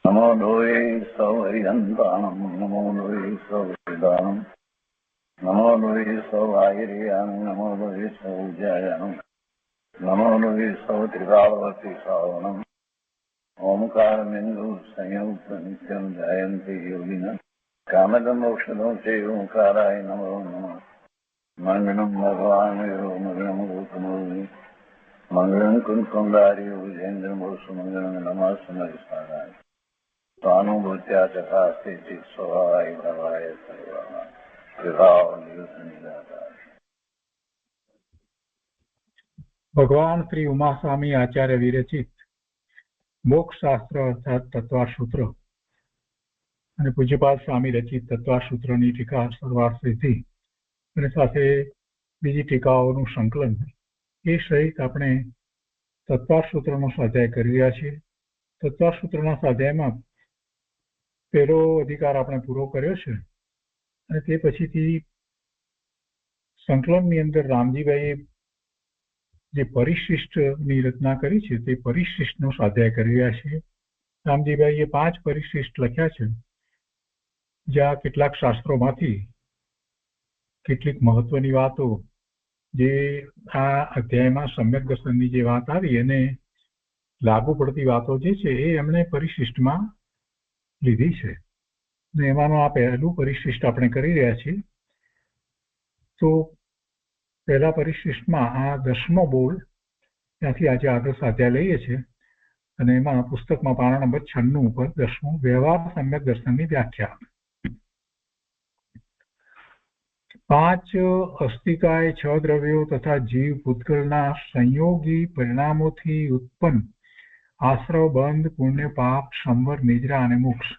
નમો લોહે સૌહરિહંતાણમ નમો લોહે સૌહરિદાનમ નમો લોહે સૌઆયર્યાણમ નમો લોહે સૌજયાણમ નમો લોહે સૌત્રિકાળવતી શ્રાવણમ ઓમકારમિંદુ સંયુક્ત નિત્યમ જયંતિ યોગિન કામદમોક્ષદો છે ઓંકારાય નમો નમઃ મંગલમ ભગવાન મંગલમ ગૌતમોર્મિ મંગલમ કુંકુંદારી વિજેન્દ્રમોષ મંગલમ નમઃ સમરિસારાય स्वानुभूत्या चकास्ते स्वभावाय भवाय सर्वः विभाव निदाता। ભગવાન શ્રી ઉમાસ્વામી આચાર્ય વિરચિત મોક્ષ શાસ્ત્ર અર્થાત તત્વાસૂત્ર અને પૂજ્યપાદ સ્વામી રચિત તત્વાસૂત્રની ટીકા સર્વાર્થથી અને સાથે બીજી ટીકાઓનું સંકલન એ સહિત આપણે તત્વાસૂત્રનો સ્વાધ્યાય કરી રહ્યા છીએ. તત્વાસૂત્રના સ્વાધ્યાયમાં પહેલો અધિકાર આપણે પૂરો કર્યો છે અને તે પછીથી સંકલનની અંદર રામજીભાઈએ જે પરિશિષ્ટની રચના કરી છે તે પરિશિષ્ટનો સ્વાધ્યાય કરી રહ્યા છે. રામજીભાઈએ 5 પરિશિષ્ટ લખ્યા છે, જ્યાં કેટલાક શાસ્ત્રોમાંથી કેટલીક મહત્વની વાતો જે આ અધ્યાયમાં સમ્યક દર્શનની જે વાત આવી એને લાગુ પડતી વાતો જે છે એ એમણે પરિશિષ્ટમાં લીધી છે. એમાંનું આ પહેલું પરિશિષ્ટ આપણે કરી રહ્યા છીએ. તો પહેલા પરિશિષ્ટમાં આ 10મો બોલ ત્યાંથી આજે આગળ સ્વાધ્યાય લઈએ છીએ અને એમાં પુસ્તકમાં પાના નંબર 96 ઉપર 10મું વ્યવહાર સમ્યક દર્શનની વ્યાખ્યા. 5 અસ્થિકાય 6 દ્રવ્યો તથા જીવ ભૂતગળના સંયોગી પરિણામોથી ઉત્પન્ન આશ્રવ બંધ પુણ્ય પાપ સંવર નિદ્રા અને મોક્ષ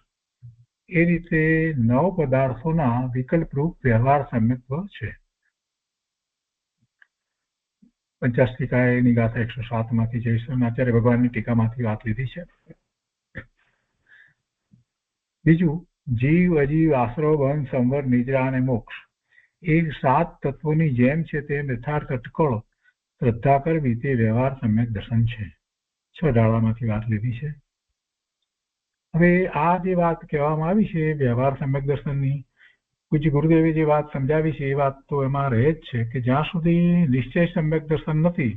એ રીતે 9 પદાર્થોના વિકલ્પરૂપ વ્યવહાર સમ્યક્ત્વ છે. પંચાસ્થિકાયની ગાથા 107 માંથી જઈશું. આચાર્ય ભગવાનની ટીકામાંથી વાત લીધી છે. બીજું, જીવ અજીવ આશ્રવ બંધ સંવર નિદ્રા અને મોક્ષ એ 7 તત્વોની જેમ છે તેમ યથાર્થ અટકળ શ્રદ્ધા કરવી તે વ્યવહાર સમ્યક દર્શન છે. 6 ડાળામાંથી વાત લીધી છે. હવે આ જે વાત કહેવામાં આવી છે વ્યવહાર સમ્યક દર્શનની, પૂજ્ય ગુરુદેવે જે વાત સમજાવી છે એ વાત તો એમાં રહે જ છે કે જ્યાં સુધી નિશ્ચય સમ્યક દર્શન નથી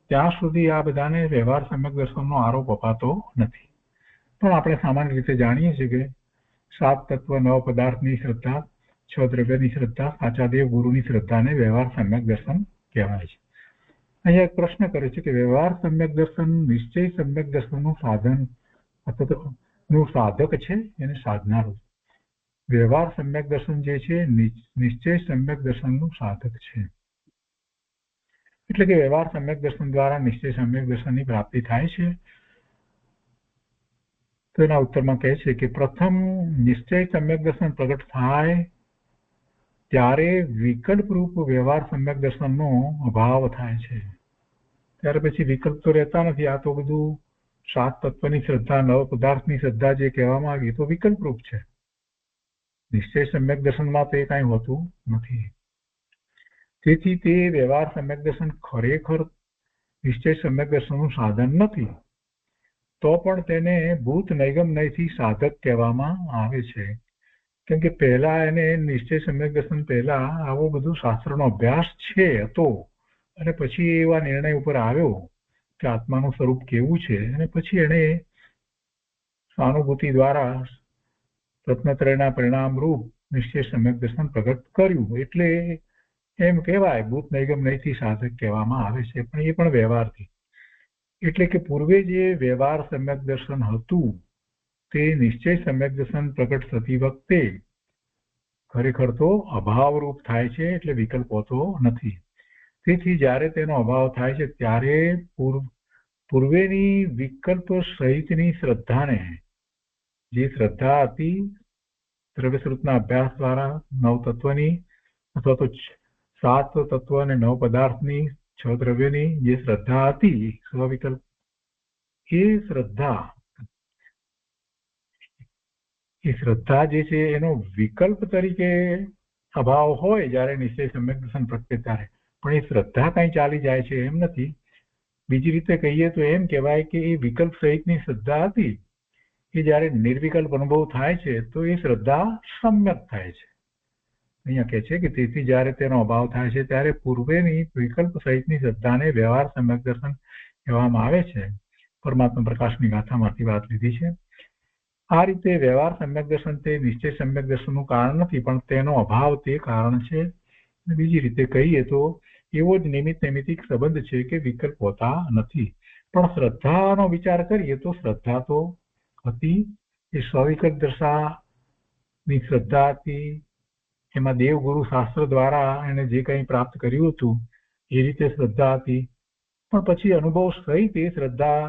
ત્યાં સુધી આ બધાને વ્યવહાર સમ્યક દર્શનનો આરોપ અપાતો નથી. પણ આપણે સામાન્ય રીતે જાણીએ છીએ કે 7 તત્વ 9 પદાર્થની શ્રદ્ધા, 6 દ્રવ્યની શ્રદ્ધા, સાચા દેવ ગુરુની શ્રદ્ધાને વ્યવહાર સમ્યક દર્શન કહેવાય છે. અહીંયા એક પ્રશ્ન કરે છે કે વ્યવહાર સમ્યક દર્શન નિશ્ચય સમ્યક દર્શનનું સાધન અથવા નું સાધક છે એને સાધનારું. વ્યવહાર સમ્યક દર્શન જે છે નિશ્ચય સમ્યક દર્શનનું સાધક છે. એટલે કે વ્યવહાર સમ્યક દર્શન દ્વારા નિશ્ચય સમ્યક દર્શનની પ્રાપ્તિ થાય છે. તો એના ઉત્તરમાં કહે છે કે પ્રથમ નિશ્ચય સમ્યક દર્શન પ્રગટ થાય ત્યારે વિકલ્પ રૂપ વ્યવહાર સમ્યક દર્શનનો અભાવ થાય છે. ત્યાર પછી વિકલ્પ તો રહેતા નથી. આ તો બધું 7 તત્વની શ્રદ્ધા, 9 પદાર્થની શ્રદ્ધા જે કહેવામાં આવી તો વિકલ્પ રૂપ છે. નિશ્ચય સમ્યક દર્શનમાં તો એ કાંઈ હોતું નથી. તેથી તે વ્યવહાર સમ્યક દર્શન ખરેખર નિશ્ચય સમ્યક દર્શનનું સાધન નથી. તો પણ તેને ભૂત નૈગમ નયથી સાધક કહેવામાં આવે છે. કેમ કે પહેલા એને નિશ્ચય સમ્યક દર્શન પહેલા આવો બધું શાસ્ત્રનો અભ્યાસ છે હતો અને પછી એવા નિર્ણય ઉપર આવ્યો કે આત્માનું સ્વરૂપ કેવું છે અને પછી એને સહાનુભૂતિ દ્વારા રત્નત્રયના પરિણામ રૂપ નિશ્ચય સમ્યક દર્શન પ્રગટ કર્યું. એટલે એમ કહેવાય ભૂત નૈગમ નયથી સાધક કહેવામાં આવે છે, પણ એ પણ વ્યવહારથી. એટલે કે પૂર્વે જે વ્યવહાર સમ્યક દર્શન હતું તે નિશ્ચય સમ્યક દર્શન પ્રગટ થતી વખતે ખરેખર તો અભાવરૂપ થાય છે, એટલે વિકલ્પ હોતો નથી. તેથી જ્યારે તેનો અભાવ થાય છે ત્યારે પૂર્વેની વિકલ્પ સહિતની શ્રદ્ધાને, જે શ્રદ્ધા હતી દ્રવ્યસ્વરૂપના અભ્યાસ દ્વારા 9 તત્વની અથવા તો 7 તત્વ અને 9 પદાર્થની 6 દ્રવ્યની જે શ્રદ્ધા હતી સ્વવિકલ્પ, એ શ્રદ્ધા જે છે એનો વિકલ્પ તરીકે અભાવ હોય જ્યારે નિશ્ચય સમ્યક દર્શન પ્રગટે ત્યારે, પણ એ શ્રદ્ધા કઈ ચાલી જાય છે એમ નથી. બીજી રીતે કહીએ તો એમ કહેવાય કે એ વિકલ્પ સહિતની શ્રદ્ધા હતી એ જ્યારે નિર્વિકલ્પ અનુભવ થાય છે તો એ શ્રદ્ધા સમ્યક થાય છે. અહીંયા કહે છે કે તેથી જ્યારે તેનો અભાવ થાય છે ત્યારે પૂર્વેની વિકલ્પ સહિતની શ્રદ્ધાને વ્યવહાર સમ્યક દર્શન કહેવામાં આવે છે. પરમાત્મા પ્રકાશની ગાથામાંથી વાત લીધી છે. આ રીતે વ્યવહાર સમ્યક દર્શન તે નિશ્ચય સમ્યક દર્શનનું કારણ નથી, પણ તેનો અભાવ તે કારણ છે. બીજી રીતે કહીએ તો એવો જ નિમિત્ત નૈમિત્તિક સંબંધ છે કે વિકલ્પ હોતા નથી. પણ શ્રદ્ધાનો વિચાર કરીએ તો શ્રદ્ધા તો હતી, એ સ્વવિકલ્પ દર્શાની શ્રદ્ધા હતી. એમાં દેવગુરુ શાસ્ત્ર દ્વારા એને જે કંઈ પ્રાપ્ત કર્યું હતું એ રીતે શ્રદ્ધા હતી. પણ પછી અનુભવ સહિત એ શ્રદ્ધા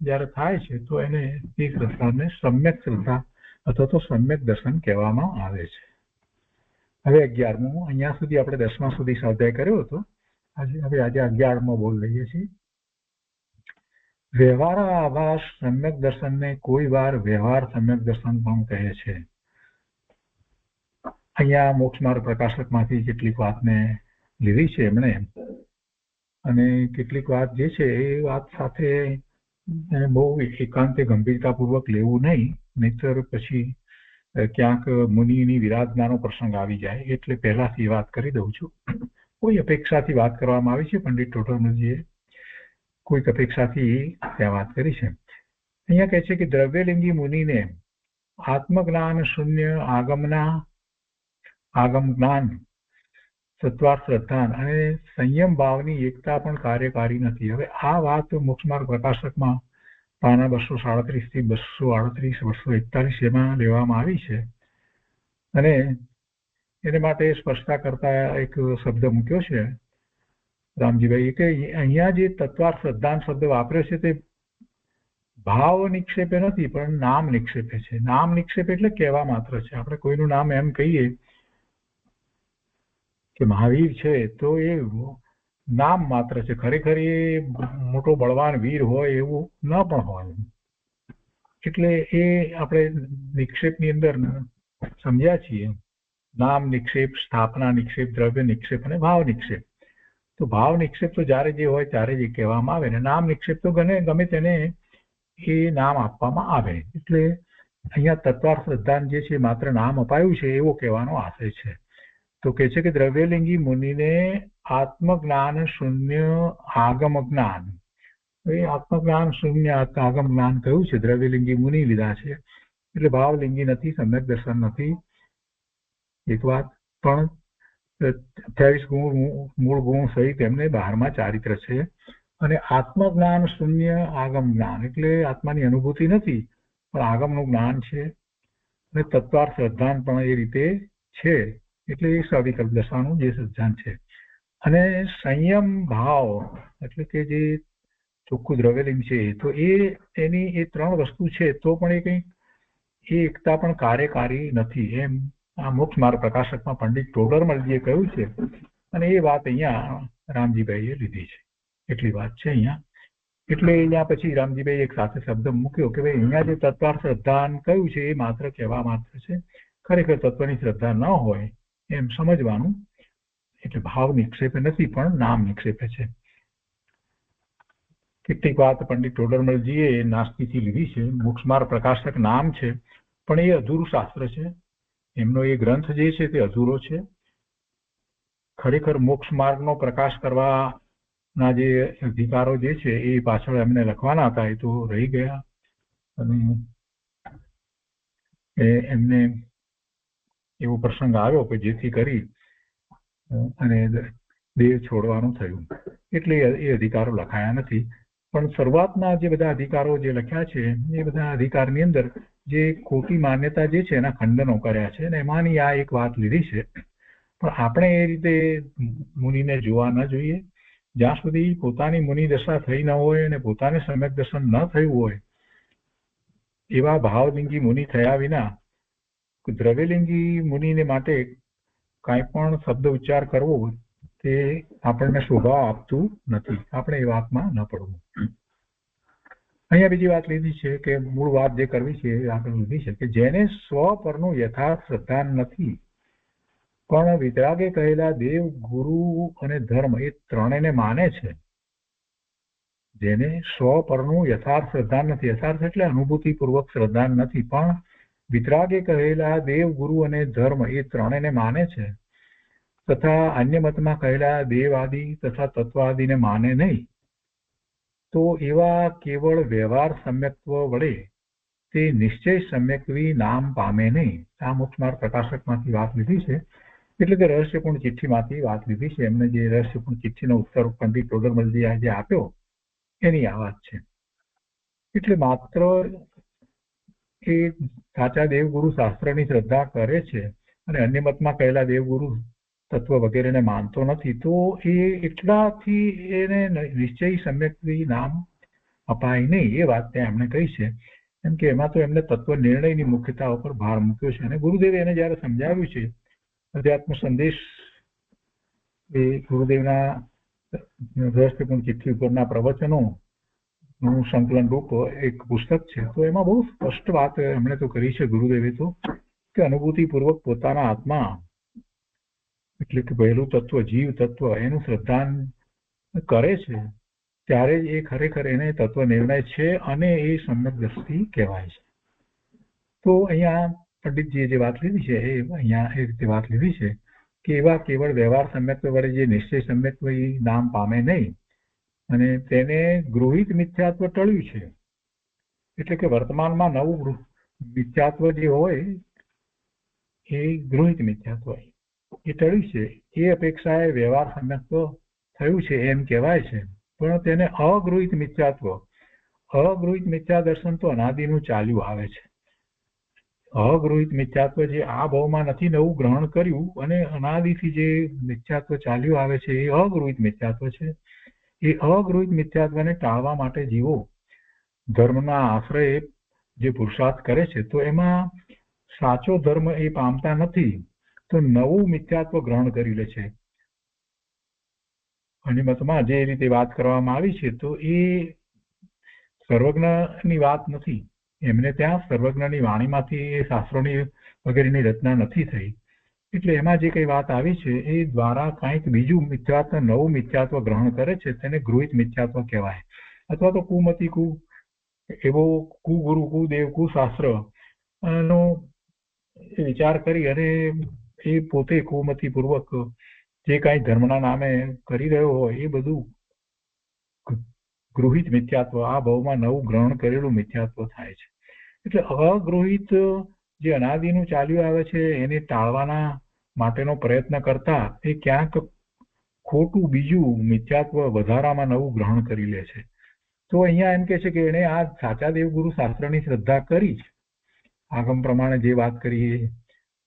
જ્યારે થાય છે તો એને એ શ્રદ્ધાને સમ્યક શ્રદ્ધા અથવા તો સમ્યક દર્શન કહેવામાં આવે છે. હવે 11મું, અહીંયા સુધી આપણે 10મા સુધી સ્વાધ્યાય કર્યો હતો. આજે 11મો બોલ લઈએ છીએ. વ્યવહાર આભાસ સમ્યક દર્શનને કોઈ વાર વ્યવહાર સમ્યક દર્શન પણ કહે છે. અહીંયા મોક્ષ માર્ગ પ્રકાશકમાંથી કેટલીક વાતને લીધી છે એમણે, અને કેટલીક વાત જે છે એ વાત સાથે બહુ એકાંતે ગંભીરતાપૂર્વક લેવું નહીં, નહીતર પછી ક્યાંક મુનિની વિરાધનાનો પ્રસંગ આવી જાય. એટલે પહેલાથી વાત કરી દઉં છું. કોઈ અપેક્ષાથી વાત કરવામાં આવી છે. પંડિત ટોટરમલજીએ કોઈક અપેક્ષાથી ત્યાં વાત કરી છે. અહીંયા કહે છે કે દ્રવ્યલિંગી મુનિને આત્મજ્ઞાન શૂન્ય આગમ જ્ઞાન સત્વાર શ્રદ્ધાન અને સંયમ ભાવની એકતા પણ કાર્યકારી નથી. હવે આ વાત મોક્ષમાર્ગ પ્રકાશકમાં પાના 237 થી 238 241 એમાં લેવામાં આવી છે. અને એને માટે સ્પષ્ટતા કરતા એક શબ્દ મૂક્યો છે રામજીભાઈ કે અહીંયા જે તત્વાર શ્રદ્ધાન શબ્દ વાપર્યો છે તે ભાવ નિક્ષેપે નથી, પણ નામ નિક્ષેપે છે. નામ નિક્ષેપ એટલે કહેવા માત્ર છે. આપણે કોઈનું નામ એમ કહીએ કે મહાવીર છે તો એ નામ માત્ર છે. ખરેખર એ મોટો બળવાન વીર હોય એવું ન પણ હોય. એટલે એ આપણે નિક્ષેપની અંદર સમજ્યા છીએ. નામ નિક્ષેપ, સ્થાપના નિક્ષેપ, દ્રવ્ય નિક્ષેપ અને ભાવ નિક્ષેપ. તો ભાવ નિક્ષેપ તો જ્યારે જે હોય ત્યારે જ કહેવામાં આવે ને નામ નિક્ષેપ તો ગમે તેને એ નામ આપવામાં આવે. એટલે અહીંયા તત્વાર શ્રદ્ધાન જે છે માત્ર નામ અપાયું છે એવો કહેવાનો આશય છે. તો કહે છે કે દ્રવ્યલિંગી મુનિને આત્મજ્ઞાન શૂન્ય આગમ જ્ઞાન, એ આત્મજ્ઞાન શૂન્ય આગમ જ્ઞાન કયું છે દ્રવ્યલિંગી મુનિ લીધા છે. એટલે ભાવલિંગી નથી, સમ્યક દર્શન નથી. એક વાત પણ 28 ગુણ મૂળ ગુણ સહિત એમને 12મા ચારિત્ર છે. અને આત્મજ્ઞાન શૂન્ય આગમ જ્ઞાન એટલે આત્માની અનુભૂતિ નથી પણ આગમનું જ્ઞાન છે. અને તત્વાર શ્રદ્ધાન પણ એ રીતે છે. એટલે એ સ્વવિકલ્પ દશાનું જે સિદ્ધાંત છે. અને સંયમ ભાવ એટલે કે જે ચોખ્ખું દ્રવ્યલિંગ છે તો એની એ 3 વસ્તુ છે તો પણ એ કંઈક એ એકતા પણ કાર્યકારી નથી એમ આ મોક્ષ માર્ગ પ્રકાશકમાં પંડિત ટોડરમલજીએ કહ્યું છે. અને એ વાત અહીંયા રામજીભાઈએ લીધી છે. એટલી વાત છે અહીંયા. એટલે અહીંયા પછી રામજીભાઈ એક સાથે શબ્દ મૂક્યો કે ભાઈ અહીંયા જે તત્વાર શ્રદ્ધાન કયું છે એ માત્ર કહેવા માત્ર છે. ખરેખર તત્વની શ્રદ્ધા ન હોય એમ સમજવાનું. એટલે ભાવ નિક્ષેપે નથી પણ નામ નિક્ષેપે છે. કેટલીક વાત પંડિત ટોડરમલજીએ નાસ્તિકથી લીધી છે. મોક્ષમાર્ગ પ્રકાશક નામ છે પણ એ અધૂરું શાસ્ત્ર છે. એમનો એ ગ્રંથ જે છે તે અધૂરો છે. ખરેખર મોક્ષ માર્ગનો પ્રકાશ કરવાના જે અધિકારો જે છે એ પાછળ એમને લખવાના હતા એ તો રહી ગયા. અને એમને એવો પ્રસંગ આવ્યો કે જેથી કરી અને દેહ છોડવાનું થયું. એટલે એ અધિકારો લખાયા નથી. પણ શરૂઆતના જે બધા અધિકારો જે લખ્યા છે એ બધા અધિકારની અંદર જે ખોટી માન્યતા જે છે એના ખંડનો કર્યા છે. અને એમાંની આ એક વાત લીધી છે. પણ આપણે એ રીતે મુનિને જોવા ન જોઈએ. જ્યાં સુધી પોતાની મુનિ દશા થઈ ન હોય અને પોતાને સમ્યક દર્શન ન થયું હોય એવા ભાવલિંગી મુનિ થયા વિના દ્રવ્યલિંગી મુનિને માટે કાંઈ પણ શબ્દ ઉચ્ચાર કરવો તે આપણને શોભા આપતું નથી. આપણે એ વાતમાં ન પડવું. અહીંયા બીજી વાત લીધી છે કે મૂળ વાત જે કરવી છે આપણે લીધી છે કે જેને સ્વ પરનું યથાર્થ શ્રદ્ધા નથી પણ વિતરાગે કહેલા દેવ, ગુરુ અને ધર્મ એ ત્રણેયને માને છે. જેને સ્વ પરનું યથાર્થ શ્રદ્ધા નથી. યથાર્થ એટલે અનુભૂતિપૂર્વક શ્રદ્ધા નથી, પણ વિતરાગે કહેલા દેવ, ગુરુ અને ધર્મ એ ત્રણેયને માને છે, તથા અન્ય મતમાં કહેલા દેવ આદિ તથા તત્વાદિને માને નહીં, તો એવા કેવળ વ્યવહાર સમ્યક્ત્વ વડે તે નિશ્ચય સમ્યક્ત્વી નામ પામે નહીં. આ મોક્ષમાર્ગ પ્રકાશકમાંથી વાત લીધી છે, એટલે કે રહસ્યપૂર્ણ ચિઠ્ઠીમાંથી વાત લીધી છે. એમને જે રહસ્યપૂર્ણ ચિઠ્ઠીનો ઉત્તર પંડિત ટોડરમલજીએ જે આપ્યો એની આ વાત છે. એટલે માત્ર એ સાચા દેવગુરુ શાસ્ત્રની શ્રદ્ધા કરે છે અને અન્ય મતમાં કહેલા દેવગુરુ તત્વ વગેરેને માનતો નથી, તો એ એટલાથી એને નિશ્ચય સમ્યક્ત્વી નામ અપાય નહીં. એ વાત ત્યાં એમણે કહી છે. કેમ કે એમાં તો એમને તત્વ નિર્ણયની મુખ્યતા ઉપર ભાર મૂક્યો છે. અને ગુરુદેવે એને જયારે સમજાવ્યું છે અધ્યાત્મ સંદેશ, એ ગુરુદેવના રહસ્યપૂર્ણ ચિઠ્ઠી ઉપરના પ્રવચનો નું સંકલન રૂપ એક પુસ્તક છે. તો એમાં બહુ સ્પષ્ટ વાત એમણે તો કરી છે ગુરુદેવે તો, કે અનુભૂતિપૂર્વક પોતાના આત્મા એટલે કે પહેલું તત્વ જીવ તત્વ એનું શ્રદ્ધાન કરે છે ત્યારે જ એ ખરેખર એને તત્વ નિર્ણય છે અને એ સમ્યક દ્રષ્ટિ કહેવાય છે. તો અહીંયા પંડિતજીએ જે વાત લીધી છે એ અહીંયા એ રીતે વાત લીધી છે કે એવા કેવળ વ્યવહાર સમ્યક્ત્વ વડે જે નિશ્ચય સમ્યક્ત્વ નામ પામે નહીં અને તેને ગૃહિત મિથ્યાત્વ ટળ્યું છે. એટલે કે વર્તમાનમાં નવું મિથ્યાત્વ જે હોય એ ગૃહિત મિથ્યાત્વ એ ટળ્યું છે. એ અપેક્ષાએ વ્યવહાર સમ્યક્ત્વ થયું છે એમ કહેવાય છે. પણ તેને અગૃહિત મિથ્યાત્વ, અગૃહિત મિથ્યા દર્શન તો અનાદિનું ચાલ્યું આવે છે. અગૃહિત મિથ્યાત્વ જે આ ભાવમાં નથી નવું ગ્રહણ કર્યું અને અનાદિથી જે મિથ્યાત્વ ચાલ્યું આવે છે એ અગૃહિત મિથ્યાત્વ છે. એ અગૃહિત મિથ્યાત્વને ટાળવા માટે જીવો ધર્મના આશ્રયે જે પુરુષાર્થ કરે છે તો એમાં સાચો ધર્મ એ પામતા નથી, તો નવું મિથ્યાત્વ ગ્રહણ કરી લે છે. અને મતમાં જે રીતે વાત કરવામાં આવી છે તો એ સર્વજ્ઞની વાત નથી. એમને ત્યાં સર્વજ્ઞની વાણીમાંથી એ શાસ્ત્રોની વગેરેની રચના નથી થઈ. એટલે એમાં જે કઈ વાત આવી છે એ દ્વારા કંઈક બીજું મિથ્યાત્વ, નવું મિથ્યાત્વ ગ્રહણ કરે છે તેને ગૃહિત મિથ્યાત્વ કહેવાય. અથવા તો કુમતી એવો કુગુરુ, કુદેવ, કુશાસ્ત્ર નો વિચાર કરી અને એ પોતે કુમતી પૂર્વક જે કાંઈ ધર્મના નામે કરી રહ્યો હોય એ બધું ગૃહિત મિથ્યાત્વ, આ ભાવમાં નવું ગ્રહણ કરેલું મિથ્યાત્વ થાય છે. એટલે અગૃહિત જે અનાદિનું ચાલ્યું આવે છે એને ટાળવાના માટેનો પ્રયત્ન કરતા એ ક્યાંક ખોટું બીજું મિથ્યાત્વ વધારામાં નવું ગ્રહણ કરી લે છે. તો અહીંયા એમ કે છે કે એને આ સાચા દેવગુરુ શાસ્ત્રની શ્રદ્ધા કરી છે, આગમ પ્રમાણે જે વાત કરી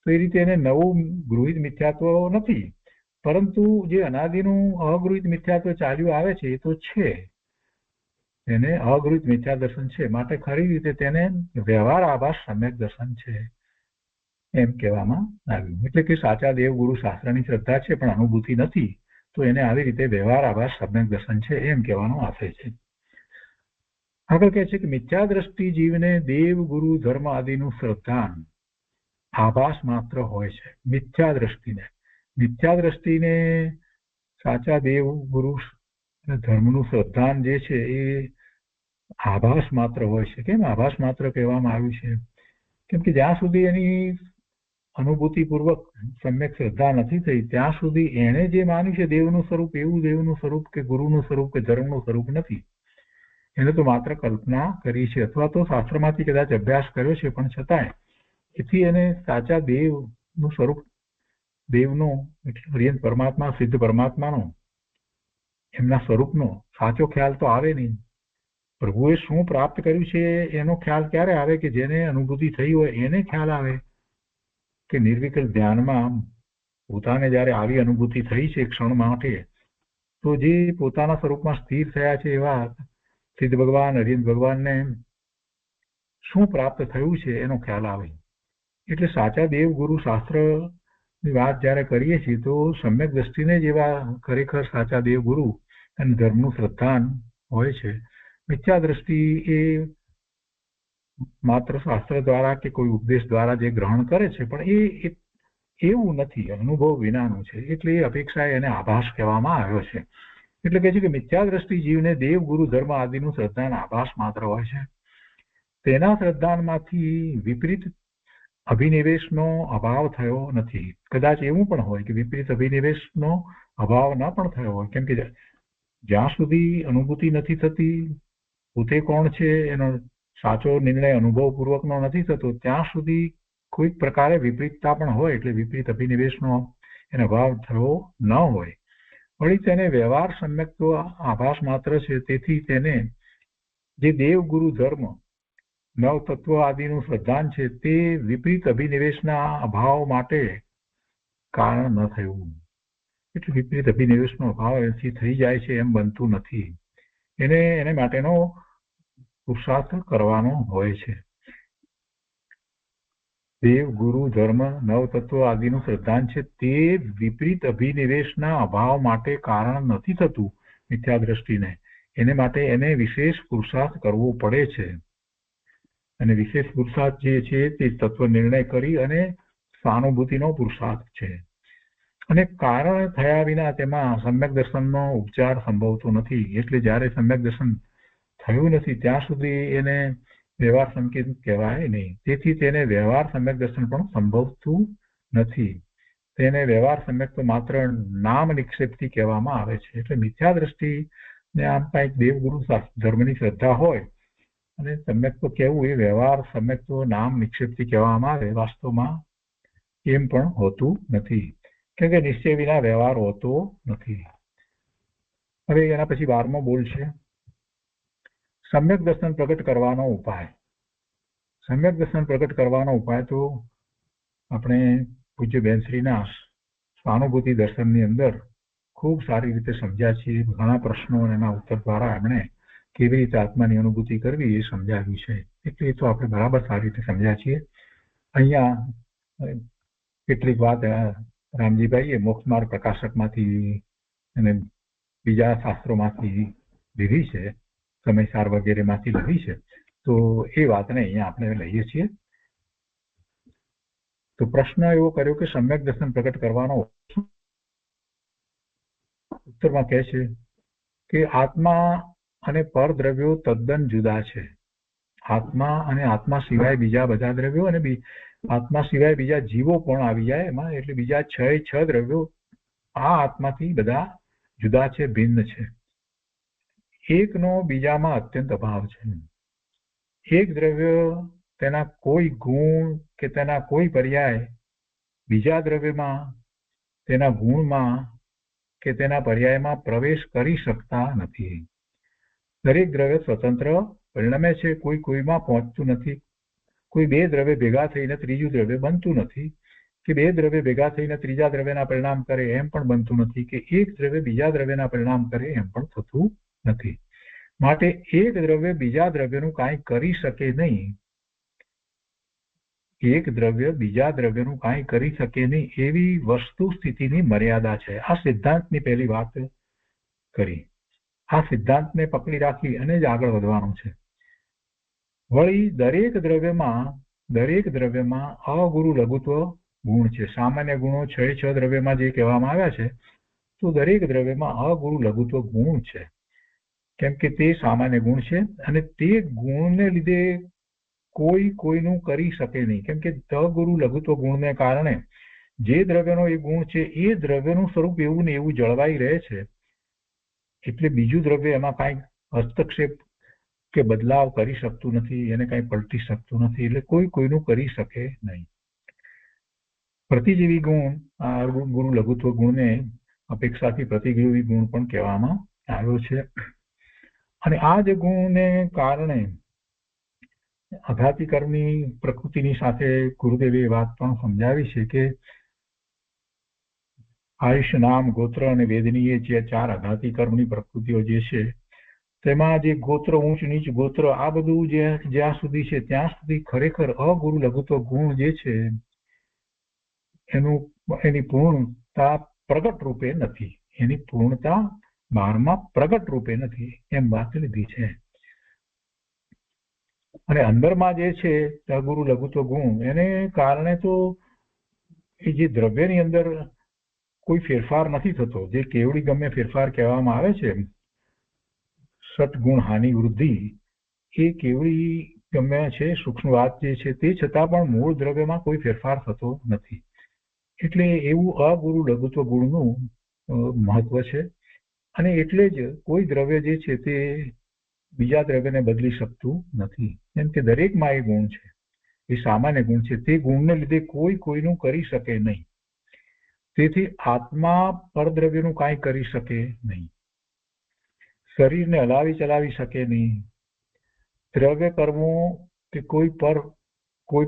તો એ રીતે એને નવું ગૃહિત મિથ્યાત્વ નથી, પરંતુ જે અનાદિનું અગૃહિત મિથ્યાત્વ ચાલ્યું આવે છે એ તો છે, એને અગૃહિત મિથ્યા દર્શન છે. માટે ખરી રીતે તેને વ્યવહાર આભાસ સમ્યક દર્શન છે એમ કહેવામાં આવ્યું. એટલે કે સાચા દેવગુરુ શાસ્ત્રની શ્રદ્ધા છે પણ અનુભૂતિ નથી, તો એને આવી રીતે વ્યવહાર આભાસ સમ્યક દર્શન છે એમ કહેવાનો આશય છે. આગળ કહે છે કે મિથ્યા દ્રષ્ટિ જીવને દેવ, ગુરુ, ધર્મ આદિનું શ્રદ્ધાન આભાસ માત્ર હોય છે. મિથ્યા દ્રષ્ટિને સાચા દેવ, ગુરુ, ધર્મનું શ્રદ્ધાન જે છે એ આભાસ માત્ર હોય છે. કેમ આભાસ માત્ર કહેવામાં આવ્યું છે? કેમ કે જ્યાં સુધી એની અનુભૂતિપૂર્વક સમ્યક શ્રદ્ધા નથી થઈ ત્યાં સુધી એને જે માન્યું છે દેવનું સ્વરૂપ, એવું દેવનું સ્વરૂપ કે ગુરુનું સ્વરૂપ કે ધર્મનું સ્વરૂપ નથી. એને તો માત્ર કલ્પના કરી છે અથવા તો શાસ્ત્રમાંથી કદાચ અભ્યાસ કર્યો છે, પણ છતાંય એથી એને સાચા દેવનું સ્વરૂપ, દેવનો એટલે હરિયંત પરમાત્મા, સિદ્ધ પરમાત્માનો, એમના સ્વરૂપનો સાચો ખ્યાલ તો આવે નહીં. પ્રભુએ શું પ્રાપ્ત કર્યું છે એનો ખ્યાલ ક્યારે આવે? કે જેને અનુભૂતિ થઈ હોય એને ખ્યાલ આવે કે નિર્વિકલ્પ ધ્યાનમાં પોતાને જયારે આવી અનુભૂતિ થઈ છે ક્ષણ માટે, તો જે પોતાના સ્વરૂપમાં સ્થિર થયા છે એવા સિદ્ધ ભગવાન, હરિયંત ભગવાનને શું પ્રાપ્ત થયું છે એનો ખ્યાલ આવે. એટલે સાચા દેવ, ગુરુ, શાસ્ત્રની વાત જયારે કરીએ છીએ તો સમ્યક દ્રષ્ટિને જ એવા ખરેખર સાચા દેવ, ગુરુ અને ધર્મનું શ્રદ્ધાન હોય છે. મિથ્યા દ્રષ્ટિ એ માત્ર શાસ્ત્ર દ્વારા કે કોઈ ઉપદેશ દ્વારા જે ગ્રહણ કરે છે પણ એ એવું નથી, અનુભવ વિનાનું છે. એટલે એ અપેક્ષાએ એને આભાસ કહેવામાં આવ્યો છે. એટલે કે છે કે મિથ્યા દ્રષ્ટિ જીવને દેવ ગુરુ ધર્મ આદિનું શ્રદ્ધાન આભાસ માત્ર હોય છે. તેના શ્રદ્ધાનમાંથી વિપરીત અભિનિવેશનો અભાવ થયો નથી. કદાચ એવું પણ હોય કે વિપરીત અભિનિવેશનો અભાવ ન પણ થયો હોય, કેમ કે જ્યાં સુધી અનુભૂતિ નથી થતી પોતે કોણ છે એનો સાચો નિર્ણય અનુભવપૂર્વકનો નથી થતો ત્યાં સુધી કોઈક પ્રકારે વિપરીતતા પણ હોય, એટલે વિપરીત અભિનિવેશનો એનો અભાવ થયો ન હોય. વળી તેને વ્યવહાર સમ્યક તો આભાસ માત્ર છે. તેથી તેને જે દેવ ગુરુ ધર્મ નવ તત્વ આદિનું શ્રદ્ધાન છે તે વિપરીત અભિનિવેશના અભાવ માટે કારણ ન થયું. એટલે વિપરીત અભિનિવેશનો અભાવ એથી થઈ જાય છે એમ બનતું નથી. એને માટેનો પુરુષાર્થ કરવાનો હોય છે. દેવ ગુરુ ધર્મ નવ તત્વ આદિનું શ્રદ્ધાન છે તે વિપરીત અભિનિવેશના અભાવ માટે કારણ નથી થતું મિથ્યા દ્રષ્ટિને. એને માટે એને વિશેષ પુરુષાર્થ કરવો પડે છે. અને વિશેષ પુરુષાર્થ જે છે તે તત્વ નિર્ણય કરી અને સહાનુભૂતિનો પુરુષાર્થ છે. અને કારણ થયા વિના તેમાં સમ્યક દર્શનનો ઉપચાર સંભવતો નથી. એટલે જ્યારે સમ્યક દર્શન થયું નથી ત્યાં સુધી એને વ્યવહાર સંકેત કહેવાય નહીં. તેથી તેને વ્યવહાર સમ્યક દર્શન પણ સંભવતું નથી. તેને વ્યવહાર સમ્યક તો માત્ર નામ નિક્ષેપથી કહેવામાં આવે છે. એટલે મિથ્યા દ્રષ્ટિ ને આમ કંઈક દેવગુરુ ધર્મની શ્રદ્ધા હોય અને સમ્યક તો કહેવું એ વ્યવહાર સમ્યક તો નામ નિક્ષેપથી કહેવામાં આવે, વાસ્તવમાં એમ પણ હોતું નથી. કેમ કે નિશ્ચય વિના વ્યવહાર હોતો નથી. હવે એના પછી 12મો બોલ છે સમ્યક દર્શન પ્રગટ કરવાનો ઉપાય. સમ્યક દર્શન પ્રગટ કરવાનો ઉપાય તો આપણે પૂજ્ય બેનશ્રીના સહાનુભૂતિ દર્શનની અંદર ખૂબ સારી રીતે સમજ્યા છીએ. ઘણા પ્રશ્નો અને એના ઉત્તર દ્વારા એમણે કેવી રીતે આત્માની અનુભૂતિ કરવી એ સમજાવ્યું છે. એટલે એ તો આપણે બરાબર સારી રીતે સમજ્યા છીએ. અહીંયા કેટલીક વાત રામજીભાઈએ મોક્ષમાર્ગ પ્રકાશકમાંથી અને બીજા શાસ્ત્રોમાંથી લીધી છે, સમયસાર વગેરેમાંથી લીધી છે. તો એ વાતને અહીંયા આપણે લઈએ છીએ. તો પ્રશ્ન એવો કર્યો કે સમ્યક દર્શન પ્રગટ કરવાનો ઉત્તરમાં કહે છે કે આત્મા અને પરદ્રવ્યો તદ્દન જુદા છે. આત્મા અને આત્મા સિવાય બીજા બધા દ્રવ્યો અને આત્મા સિવાય બીજા જીવો પણ આવી જાય એમાં, એટલે બીજા 6 દ્રવ્યો આ આત્માથી બધા જુદા છે, ભિન્ન છે. એકનો બીજામાં અત્યંત અભાવ છે. એક દ્રવ્ય તેના કોઈ ગુણ કે તેના કોઈ પર્યાય બીજા દ્રવ્યમાં તેના ગુણમાં કે તેના પર્યાયમાં પ્રવેશ કરી શકતા નથી. દરેક દ્રવ્ય સ્વતંત્ર પરિણમે છે, કોઈ કોઈમાં પહોંચતું નથી. કોઈ બે દ્રવ્ય ભેગા થઈને ત્રીજું દ્રવ્ય બનતું નથી, કે બે દ્રવ્ય ભેગા થઈને ત્રીજા દ્રવ્યના પરિણામ કરે એમ પણ બનતું નથી, કે એક દ્રવ્ય બીજા દ્રવ્યના પરિણામ કરે એમ પણ થતું નથી. માટે એક દ્રવ્ય બીજા દ્રવ્યનું કાંઈ કરી શકે નહીં. એક દ્રવ્ય બીજા દ્રવ્યનું કાંઈ કરી શકે નહીં એવી વસ્તુ સ્થિતિની મર્યાદા છે. આ સિદ્ધાંતની પહેલી વાત કરી. આ સિદ્ધાંતને પકડી રાખી અને જ આગળ વધવાનું છે. વળી દરેક દ્રવ્યમાં અગુરુ લઘુત્વ ગુણ છે. સામાન્ય ગુણો 6 દ્રવ્યમાં જે કહેવામાં આવ્યા છે તો દરેક દ્રવ્યમાં અગુરુ લઘુત્વ ગુણ છે. કેમ કે તે સામાન્ય ગુણ છે અને તે ગુણને લીધે કોઈ કોઈનું કરી શકે નહીં. કેમ કે અગુરુ લઘુત્વ ગુણને કારણે જે દ્રવ્યનો એ ગુણ છે એ દ્રવ્યનું સ્વરૂપ એવું ને એવું જળવાઈ રહે છે. એટલે બીજું દ્રવ્ય એમાં કાંઈ હસ્તક્ષેપ કે બદલાવ કરી શકતું નથી, એને કાંઈ પલટી શકતું નથી. એટલે કોઈ કોઈનું કરી શકે નહીં. પ્રતિજીવી ગુણ આ ગુરુ લઘુત્વ ગુણને અપેક્ષાથી પ્રતિજીવી ગુણ પણ કહેવામાં આવ્યો છે. અને આ જ ગુણને કારણે આઘાતી કર્મની પ્રકૃતિની સાથે ગુરુદેવે એ વાત પણ સમજાવી છે કે આયુષ્ય, નામ, ગોત્ર અને વેદની એ જે 4 આઘાતી કર્મની પ્રકૃતિઓ જે છે તેમાં જે ગોત્ર, ઊંચ નીચ ગોત્ર આ બધું જ્યાં સુધી છે ત્યાં સુધી ખરેખર અગુરુ લઘુત્વ ગુણ જે છે એની પૂર્ણતા પ્રગટ રૂપે નથી. એની પૂર્ણતા બહારમાં પ્રગટ રૂપે નથી એમ વાત લીધી છે. અને અંદરમાં જે છે અગુરુ લઘુત્વ ગુણ એને કારણે તો એ જે દ્રવ્યની અંદર કોઈ ફેરફાર નથી થતો. જે કેવડી ગમે ફેરફાર કહેવામાં આવે છે, સટગુણ હાનિ વૃદ્ધિ, એ કેવડી ગમે છે સૂક્ષ્મ વાત જે છે, તે છતાં પણ મૂળ દ્રવ્યમાં કોઈ ફેરફાર થતો નથી. એટલે એવું અગુરુ લઘુત્વ ગુણનું મહત્વ છે. અને એટલે જ કોઈ દ્રવ્ય જે છે તે બીજા દ્રવ્યને બદલી શકતું નથી. કેમ કે દરેકમાં એ ગુણ છે, એ સામાન્ય ગુણ છે. તે ગુણને લીધે કોઈ કોઈનું કરી શકે નહીં. તેથી આત્મા પરદ્રવ્યનું કાંઈ કરી શકે નહીં, શરીરને હલાવી ચલાવી શકે નહીં, દ્રવ્ય કર્મો કે કોઈ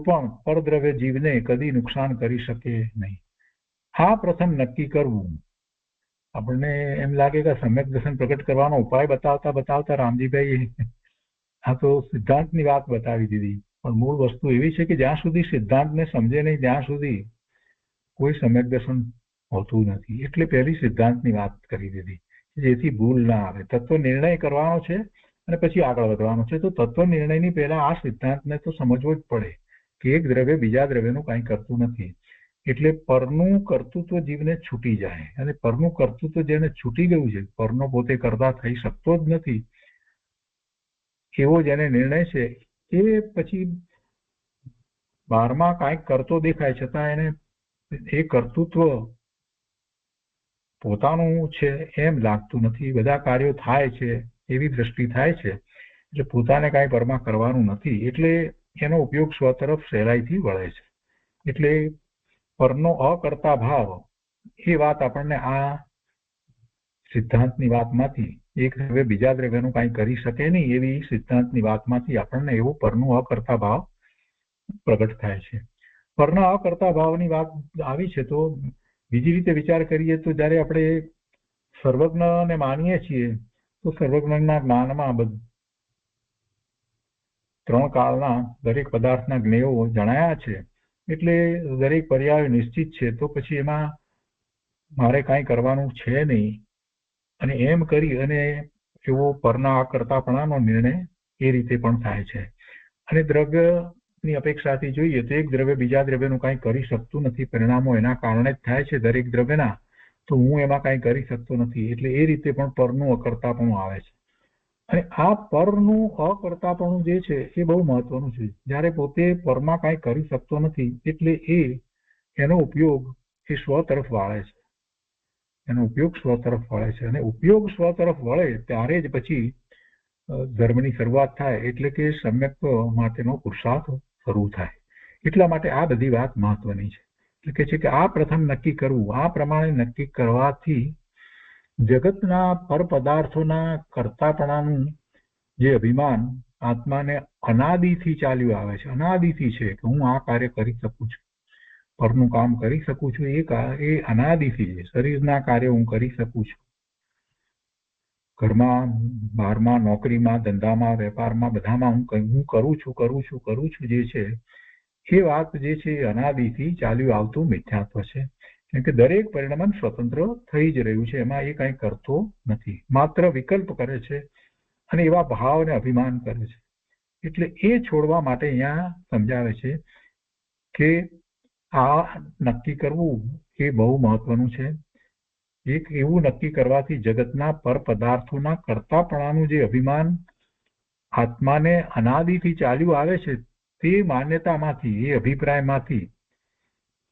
પણ પરદ્રવ્ય જીવને કદી નુકસાન કરી શકે નહીં. આ પ્રથમ નક્કી કરવું. આપણને એમ લાગે કે સમ્યક દર્શન પ્રગટ કરવાનો ઉપાય બતાવતા રામજીભાઈ આ તો સિદ્ધાંતની વાત બતાવી દીધી. પણ મૂળ વસ્તુ એવી છે કે જ્યાં સુધી સિદ્ધાંતને સમજે નહીં ત્યાં સુધી કોઈ સમ્યક દર્શન હોતું નથી. એટલે પહેલી સિદ્ધાંતની વાત કરી દીધી, જેથી ભૂલ ના આવે. તત્વ નિર્ણય કરવાનો છે અને પછી આગળ વધવાનું છે. તો તત્વ નિર્ણયની પહેલા આ સિદ્ધાંતને તો સમજવો જ પડે કે એક દ્રવ્ય બીજા દ્રવ્યનું કાંઈ કરતું નથી. એટલે પરનું કર્તૃત્વ જીવને છૂટી જાય, અને પરનું કર્તૃત્વ જેને છૂટી ગયું છે, પરનો પોતે કરતા થઈ શકતો જ નથી એવો જેને નિર્ણય છે, એ પછી બહારમાં કાંઈક કરતો દેખાય છતાં એને એ કર્તૃત્વ પોતાનું છે એમ લાગતું નથી. બધા કાર્યો થાય છે એવી દ્રષ્ટિ થાય છે, એટલે પોતાને કાંઈ પરમાં કરવાનું નથી. એટલે એનો ઉપયોગ સ્વ તરફ સહેલાઈથી વળે છે. એટલે પરનો અકર્તા ભાવ, એ વાત આપણને આ સિદ્ધાંતની વાતમાંથી, એક દ્રવ્ય બીજા દ્રવ્યનું કાંઈ કરી શકે નહીં એવી સિદ્ધાંતની વાતમાંથી આપણને એવો પરનો અકર્તા ભાવ પ્રગટ થાય છે. પરના અકર્તા ભાવની વાત આવી છે. તો બીજી રીતે વિચાર કરીએ તો જ્યારે આપણે સર્વજ્ઞને માનીએ છીએ તો સર્વજ્ઞના જ્ઞાનમાં ત્રણ કાળના દરેક પદાર્થના જ્ઞેયો જણાયા છે. એટલે દરેક પર્યાય નિશ્ચિત છે. તો પછી એમાં મારે કાંઈ કરવાનું છે નહીં, અને એમ કરી અને એવો પરના અકર્તાપણાનો નિર્ણય એ રીતે પણ થાય છે. અને દ્રવ્યની અપેક્ષાથી જોઈએ તો એક દ્રવ્ય બીજા દ્રવ્યનું કાંઈ કરી શકતું નથી. પરિણામો એના કારણે જ થાય છે દરેક દ્રવ્યના. તો હું એમાં કાંઈ કરી શકતો નથી. એટલે એ રીતે પણ પરનું અકર્તાપણું આવે છે. અને આ પરનું અકર્તાપણું જે છે એ બહુ મહત્વનું છે. જ્યારે પોતે પરમાં કાંઈ કરી શકતો નથી એટલે એનો ઉપયોગ એ સ્વ તરફ વાળે છે. એનો ઉપયોગ સ્વ તરફ વળે છે. અને ઉપયોગ સ્વ તરફ વળે ત્યારે જ પછી ધર્મની શરૂઆત થાય, એટલે કે સમ્યક્ત્વ માટેનો પુરુષાર્થ શરૂ થાય. એટલા માટે આ બધી વાત મહત્વની છે. એટલે કે છે કે આ પ્રથમ નક્કી કરવું. આ પ્રમાણે નક્કી કરવાથી જગતના પર પદાર્થોના કર્તાપણાનું જે અભિમાન આત્માને અનાદિથી ચાલ્યું આવે છે, અનાદિથી છે કે હું આ કાર્ય કરી શકું છું, પરનું કામ કરી શકું છું, એ અનાદિથી છે. શરીરના કાર્ય હું કરી શકું છું, ઘરમાં, બહારમાં, નોકરીમાં, ધંધામાં, વેપારમાં, બધામાં હું કરું છું જે છે એ વાત જે છે એ અનાદિથી ચાલ્યું આવતું મિથ્યાત્વ છે. કેમ કે દરેક પરિણામ સ્વતંત્ર થઈ જ રહ્યું છે. એમાં એ કાંઈ કરતો નથી, માત્ર વિકલ્પ કરે છે અને એવા ભાવને અભિમાન કરે છે. એટલે એ છોડવા માટે અહીંયા સમજાવે છે કે આ નક્કી કરવું એ બહુ મહત્વનું છે. એક એવું નક્કી કરવાથી જગતના પર પદાર્થોના કર્તાપણાનું જે અભિમાન આત્માને અનાદિથી ચાલ્યું આવે છે તે માન્યતામાંથી, એ અભિપ્રાયમાંથી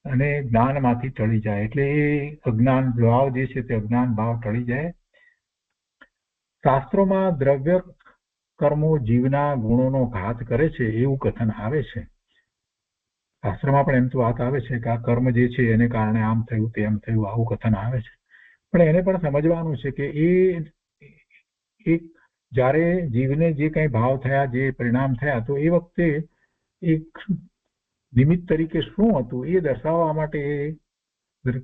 અને જ્ઞાનમાંથી ટળી જાય. એટલે એ અજ્ઞાન ભાવ જે છે તે અજ્ઞાન ભાવ ટળી જાય. શાસ્ત્રોમાં દ્રવ્ય કર્મો જીવના ગુણોનો ઘાત કરે છે એવું કથન આવે છે. શાસ્ત્રમાં પણ એમ તો વાત આવે છે કે આ કર્મ જે છે એને કારણે આમ થયું તેમ થયું, આવું કથન આવે છે. પણ એને પણ સમજવાનું છે કે એ જ્યારે જીવને જે કંઈ ભાવ થયા, જે પરિણામ થયા, તો એ વખતે એક નિમિત્ત તરીકે શું હતું એ દર્શાવવા માટે એ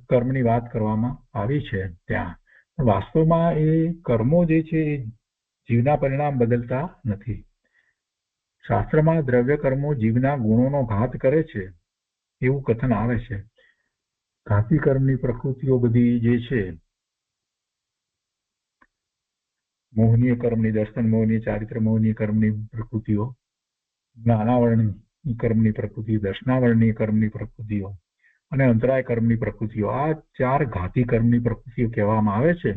કર્મની વાત કરવામાં આવી છે ત્યાં. પણ વાસ્તવમાં એ કર્મો જે છે એ જીવના પરિણામ બદલતા નથી. શાસ્ત્રમાં દ્રવ્ય કર્મો જીવના ગુણોનો ઘાત કરે છે એવું કથન આવે છે. ઘાતી કર્મની પ્રકૃતિઓ બધી જે છે, મોહનીય કર્મની, દર્શન મોહનીય, ચારિત્ર મોહનીય કર્મની પ્રકૃતિઓ, જ્ઞાનાવરણની કર્મની પ્રકૃતિ, દર્શનાવરણીય કર્મની પ્રકૃતિઓ, અને અંતરાય કર્મની પ્રકૃતિઓ, આ 4 ઘાતી કર્મની પ્રકૃતિઓ કહેવામાં આવે છે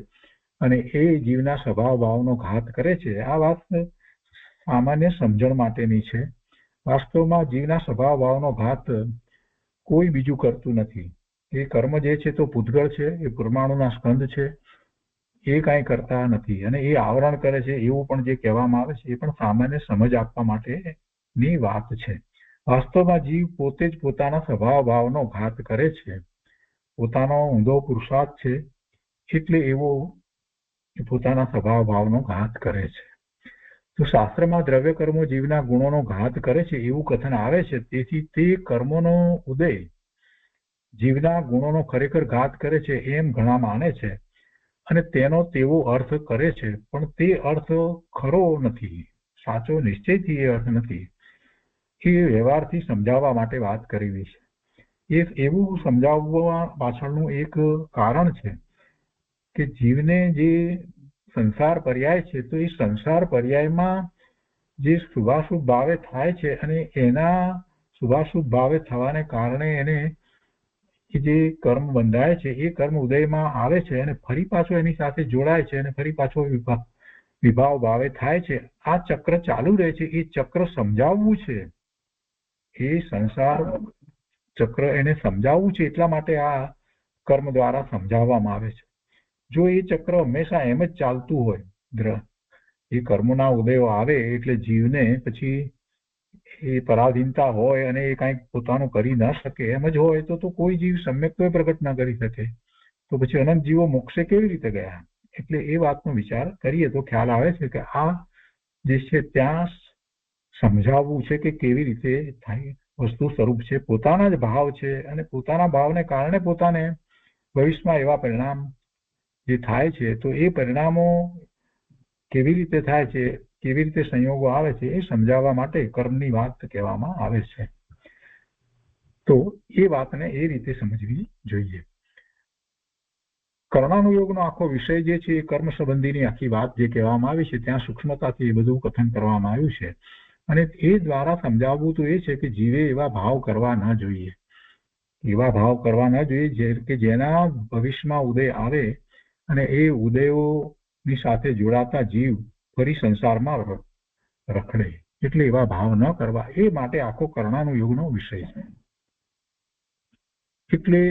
અને એ જીવના સ્વભાવ ભાવનો ઘાત કરે છે. આ વાત સામાન્ય સમજણ માટેની છે. વાસ્તવમાં જીવના સ્વભાવ ભાવનો ઘાત કોઈ બીજું કરતું નથી. એ કર્મ જે છે તો પૂતગળ છે, એ પરમાણુના સ્કંદ છે, એ કાંઈ કરતા નથી અને એ આવરણ કરે છે એવું પણ જે કહેવામાં આવે છે એ પણ સામાન્ય સમજ આપવા માટેની વાત છે. વાસ્તવમાં જીવ પોતે જ પોતાના સ્વભાવ ભાવનો ઘાત કરે છે. પોતાનો ઊંધો પુરુષાર્થ છે એટલે એવો પોતાના સ્વભાવ ભાવનો ઘાત કરે છે. તો શાસ્ત્રમાં દ્રવ્ય કર્મો જીવના ગુણોનો ઘાત કરે છે એવું કથન આવે છે. તેથી તે કર્મોનો ઉદય જીવના ગુણોનો ખરેખર ઘાત કરે છે એમ ઘણા માને છે અને તેનો તેવો અર્થ કરે છે, પણ તે અર્થ ખરો નથી. સાચો નિશ્ચયથી એ અર્થ નથી. એ વ્યવહારથી સમજાવવા માટે વાત કરેલી છે. એ એવું સમજાવવા પાછળનું એક કારણ છે કે જીવને જે સંસાર પર્યાય છે તો એ સંસાર પર્યાયમાં જે શુભાશુભ ભાવે થાય છે અને એના શુભાશુભ ભાવે થવાને કારણે એને જે કર્મ બંધાય છે એ કર્મ ઉદયમાં આવે છે અને ફરી પાછો એની સાથે જોડાય છે અને ફરી પાછો વિભાવ ભાવે થાય છે. આ ચક્ર ચાલુ રહે છે. એ ચક્ર સમજાવવું છે. એ સંસાર ચક્ર એને સમજાવવું છે એટલા માટે આ કર્મ દ્વારા સમજાવવામાં આવે છે. જો એ ચક્ર હંમેશા એમ જ ચાલતું હોય, એ કર્મોના ઉદયો આવે એટલે જીવને પછી એ પરાધીનતા હોય અને એ કાંઈક પોતાનું કરી ન શકે એમ જ હોય તો કોઈ જીવ સમ્યક્ત્વે પ્રગટ ન કરી શકે. તો પછી અનંત જીવો મોક્ષે કેવી રીતે ગયા? એટલે એ વાતનો વિચાર કરીએ તો ખ્યાલ આવે છે કે આ જે છે ત્યાં સમજાવવું છે કે કેવી રીતે થાય. વસ્તુ સ્વરૂપ છે, પોતાના જ ભાવ છે અને પોતાના ભાવને કારણે પોતાને ભવિષ્યમાં એવા પરિણામ જે થાય છે તો એ પરિણામો કેવી રીતે થાય છે, કેવી રીતે સંયોગો આવે છે એ સમજાવવા માટે કર્મની વાત કહેવામાં આવે છે. તો એ વાતને એ રીતે સમજવી જોઈએ. કર્ણાનુયોગનો આખો વિષય જે છે એ કર્મ સંબંધીની આખી વાત જે કહેવામાં આવી છે ત્યાં સૂક્ષ્મતાથી એ બધું કથન કરવામાં આવ્યું છે અને એ દ્વારા સમજાવવું તો એ છે કે જીવે એવા ભાવ કરવા ન જોઈએ. એવા ભાવ કરવા ન જોઈએ કે જેના ભવિષ્યમાં ઉદય આવે અને એ ઉદયોની સાથે જોડાતા જીવ ફરી સંસારમાં રખડે. એટલે એવા ભાવ ન કરવા, એ માટે આખો કર્ણાનુયોગનો વિષય છે. એટલે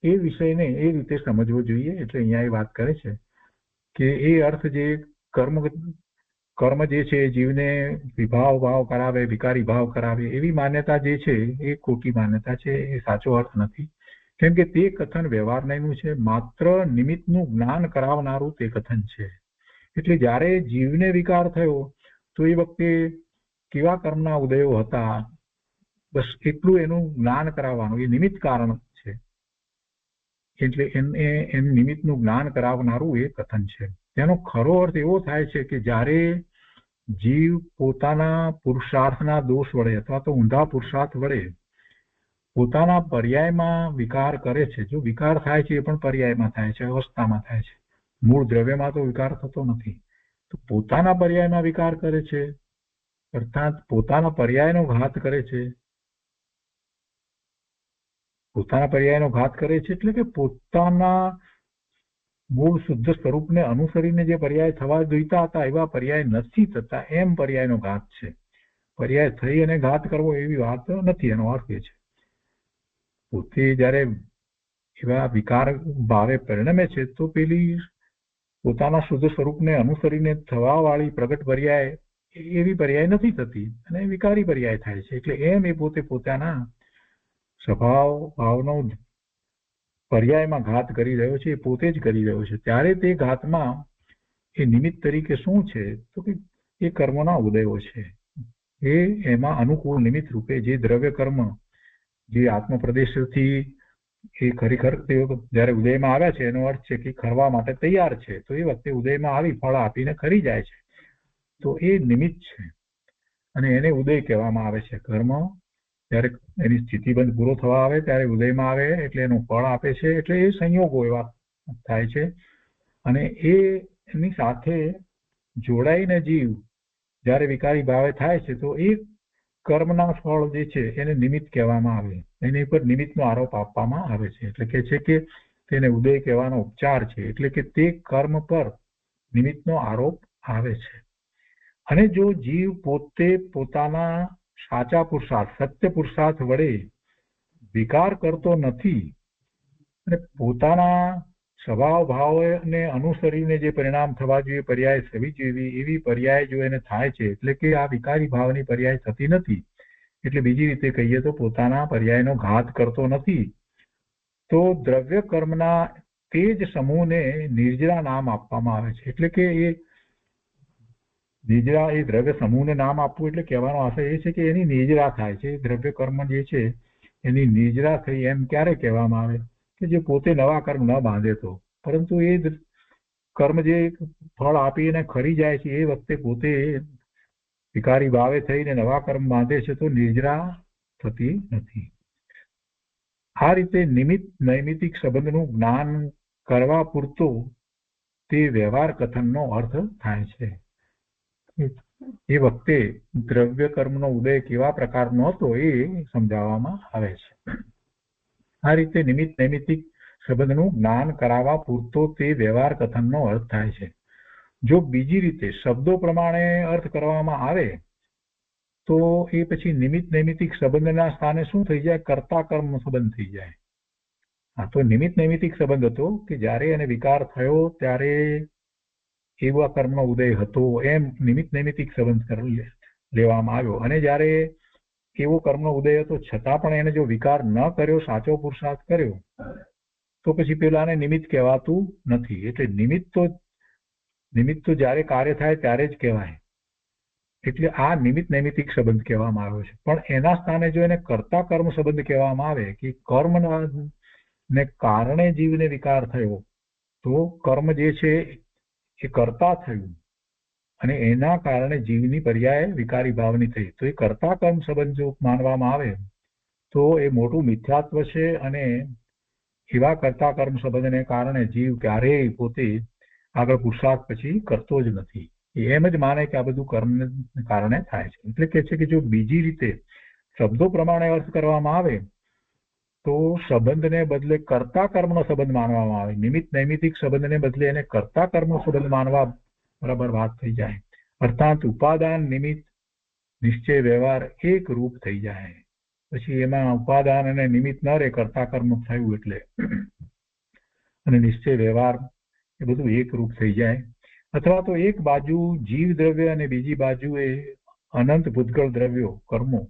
એ વિષયને એ રીતે સમજવો જોઈએ. એટલે અહીંયા એ વાત કરે છે કે એ અર્થ જે કર્મ જે છે જીવને વિભાવ ભાવ કરાવે, વિકારી ભાવ કરાવે એવી માન્યતા જે છે એ ખોટી માન્યતા છે. એ સાચો અર્થ નથી. કેમ કે તે કથન વ્યવહારનું છે, માત્ર નિમિત્તનું જ્ઞાન કરાવનારું તે કથન છે. એટલે જ્યારે જીવને વિકાર થયો તો એ વખતે કેવા કર્મના ઉદયો હતા બસ એટલું એનું જ્ઞાન કરાવવાનું, એ નિમિત્ત કારણ છે. એટલે એમ નિમિત્તનું જ્ઞાન કરાવનારું એ કથન છે. તેનો ખરો અર્થ એવો થાય છે કે જ્યારે જીવ પોતાના પુરુષાર્થના દોષ વડે અથવા તો ઊંધા પુરુષાર્થ વડે પોતાના પર્યાયમાં વિકાર કરે છે. જો વિકાર થાય છે એ પણ પર્યાયમાં થાય છે, અવસ્થામાં થાય છે. મૂળ દ્રવ્યમાં તો વિકાર થતો નથી. તો પોતાના પર્યાયમાં વિકાર કરે છે અર્થાત પોતાના પર્યાયનો ઘાત કરે છે. પોતાના પર્યાયનો ઘાત કરે છે એટલે કે પોતાના મૂળ શુદ્ધ સ્વરૂપને અનુસરીને જે પર્યાય થવા જોઈતા હતા એવા પર્યાય નથી થતા, એમ પર્યાયનો ઘાત છે. પર્યાય થઈ અને ઘાત કરવો એવી વાત નથી. એનો અર્થ એ છે પોતે જયારે એવા વિકાર ભાવે પરિણમે છે તો પેલી પોતાના શુદ્ધ સ્વરૂપને અનુસરીને થવા વાળી પ્રગટ પર્યાય એવી પર્યાય નથી થતી અને વિકારી પર્યાય થાય છે. એટલે એમ એ પોતે પોતાના સ્વભાવ ભાવનો પર્યાયમાં ઘાત કરી રહ્યો છે, એ પોતે જ કરી રહ્યો છે. ત્યારે તે ઘાતમાં એ નિમિત્ત તરીકે શું છે તો કે એ કર્મોના ઉદયો છે. એ એમાં અનુકૂળ નિમિત્ત રૂપે જે દ્રવ્ય કર્મ જે આત્મપ્રદેશથી એ ખરેખર તે જયારે ઉદયમાં આવ્યા છે એનો અર્થ છે કે ખરવા માટે તૈયાર છે. તો એ વખતે ઉદયમાં આવી ફળ આપીને ખરી જાય છે. તો એ નિમિત્ત છે અને એને ઉદય કહેવામાં આવે છે. કર્મ જયારે એની સ્થિતિબંધ પૂરો થવા આવે ત્યારે ઉદયમાં આવે એટલે એનું ફળ આપે છે. એટલે એ સંયોગો એવા થાય છે અને એની સાથે જોડાઈને જીવ જયારે વિકારી ભાવે થાય છે તો એ કર્મના ફળ જે છે એને નિમિત્ત કહેવામાં આવે, એની પર નિમિત્તનો આરોપ આપવામાં આવે છે. એટલે કે છે કે તેને ઉદય કહેવાનો ઉપચાર છે, એટલે કે તે કર્મ પર નિમિત્તનો આરોપ આવે છે. અને જો જીવ પોતે પોતાના સાચા પુરુષાર્થ, સત્ય પુરુષાર્થ વડે વિકાર કરતો નથી અને પોતાના સ્વભાવ ભાવને અનુસરીને જે પરિણામ થવા જોઈએ, પર્યાય થવી જોઈએ, એવી પર્યાય જો એને થાય છે, એટલે કે આ વિકારી ભાવની પર્યાય થતી નથી, એટલે બીજી રીતે કહીએ તો પોતાના પર્યાયનો ઘાત કરતો નથી, તો દ્રવ્ય કર્મના તે જ સમૂહને નિર્જરા નામ આપવામાં આવે છે. એટલે કે એ નિર્જરા, એ દ્રવ્ય સમૂહને નામ આપવું એટલે કહેવાનો આશય એ છે કે એની નિર્જરા થાય છે. દ્રવ્ય કર્મ જે છે એની નિર્જરા થઈ એમ ક્યારે કહેવામાં આવે કે જે પોતે નવા કર્મ ન બાંધે તો, પરંતુ એ કર્મ જે ફળ આપીને ખરી જાય છે એ વખતે પોતે વિકારી ભાવે થઈને નવા કર્મ બાંધે છે તો નિર્જરા થતી નથી. આ રીતે નિમિત્ત નૈમિતિક સંબંધનું જ્ઞાન કરવા પૂરતો તે વ્યવહાર કથનનો અર્થ થાય છે. એ વખતે દ્રવ્ય કર્મનો ઉદય કેવા પ્રકારનો હતો એ સમજાવવામાં આવે છે. આ રીતે નિમિત્ત નૈમિતિક સંબંધનું જ્ઞાન કરાવવા પૂરતો તે વ્યવહાર કથનનો અર્થ થાય છે. જો બીજી રીતે શબ્દો પ્રમાણે અર્થ કરવામાં આવે તો એ પછી નિમિત્ત નૈમિતિક સંબંધના સ્થાને શું થઈ જાય? કર્તા કર્મ સંબંધ થઈ જાય. આ તો નિમિત્ત નૈમિતિક સંબંધ હતો કે જ્યારે એને વિકાર થયો ત્યારે એવા કર્મનો ઉદય હતો એમ નિમિત્ત નૈમિતિક સંબંધ લેવામાં આવ્યો. અને જ્યારે એવો કર્મનો ઉદય હતો છતાં પણ એને જો વિકાર ન કર્યો, સાચો પુરુષાર્થ કર્યો, તો પછી પેલાને નિમિત્ત કહેવાતું નથી. એટલે નિમિત્ત તો જ્યારે કાર્ય થાય ત્યારે જ કહેવાય. એટલે આ નિમિત્ત નૈમિતિક સંબંધ કહેવામાં આવ્યો છે. પણ એના સ્થાને જો એને કર્તા કર્મ સંબંધ કહેવામાં આવે કે કર્મના ને કારણે જીવને વિકાર થયો, તો કર્મ જે છે એ કર્તા થયું અને એના કારણે જીવની પર્યાય વિકારી ભાવની થઈ, તો એ કર્તા કર્મ સંબંધ જો માનવામાં આવે તો એ મોટું મિથ્યાત્વ છે. અને એવા કર્તા કર્મ સંબંધને કારણે જીવ ક્યારેય પોતે આગળ પુરુષાર્થ પછી કરતો જ નથી. એમ જ માને કે આ બધું કર્મને કારણે થાય છે. એટલે કે છે કે જો બીજી રીતે શબ્દો પ્રમાણે અર્થ કરવામાં આવે તો સંબંધને બદલે કર્તા કર્મનો સંબંધ માનવામાં આવે. નિમિત્ત નૈમિતિક સંબંધને બદલે એને કર્તા કર્મનો સંબંધ માનવા બરાબર વાત થઈ જાય. અર્થાત ઉપાદાન નિમિત્ત નિશ્ચય વ્યવહાર એક રૂપ થઈ જાય. પછી એમાં ઉપાદાન અને નિમિત્ત ન રહે, કર્તા કર્મ થયું એટલે, અને નિશ્ચય વ્યવહાર એ બધું એક રૂપ થઈ જાય. અથવા તો એક બાજુ જીવ દ્રવ્ય અને બીજી બાજુ એ અનંત ભૂતગળ દ્રવ્યો કર્મો,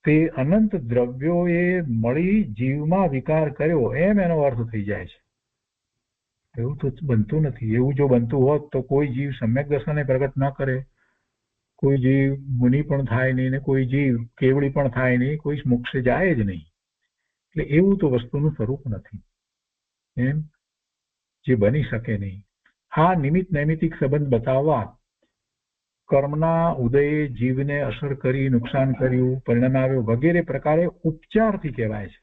તે અનંત દ્રવ્યોએ મળી જીવમાં વિકાર કર્યો એમ એનો અર્થ થઈ જાય છે. એવું તો બનતું નથી. એવું જો બનતું હોત તો કોઈ જીવ સમ્યક દર્શનને પ્રગટ ન કરે, કોઈ જીવ મુનિ પણ થાય નહીં ને કોઈ જીવ કેવડી પણ થાય નહીં, કોઈ મોક્ષે જાય જ નહીં. એટલે એવું તો વસ્તુનું સ્વરૂપ નથી, એમ જે બની શકે નહીં. આ નિમિત્ત નૈમિતિક સંબંધ બતાવવા કર્મના ઉદયે જીવને અસર કરી, નુકસાન કર્યું, પરિણામ આવ્યો વગેરે પ્રકારે ઉપચારથી કહેવાય છે.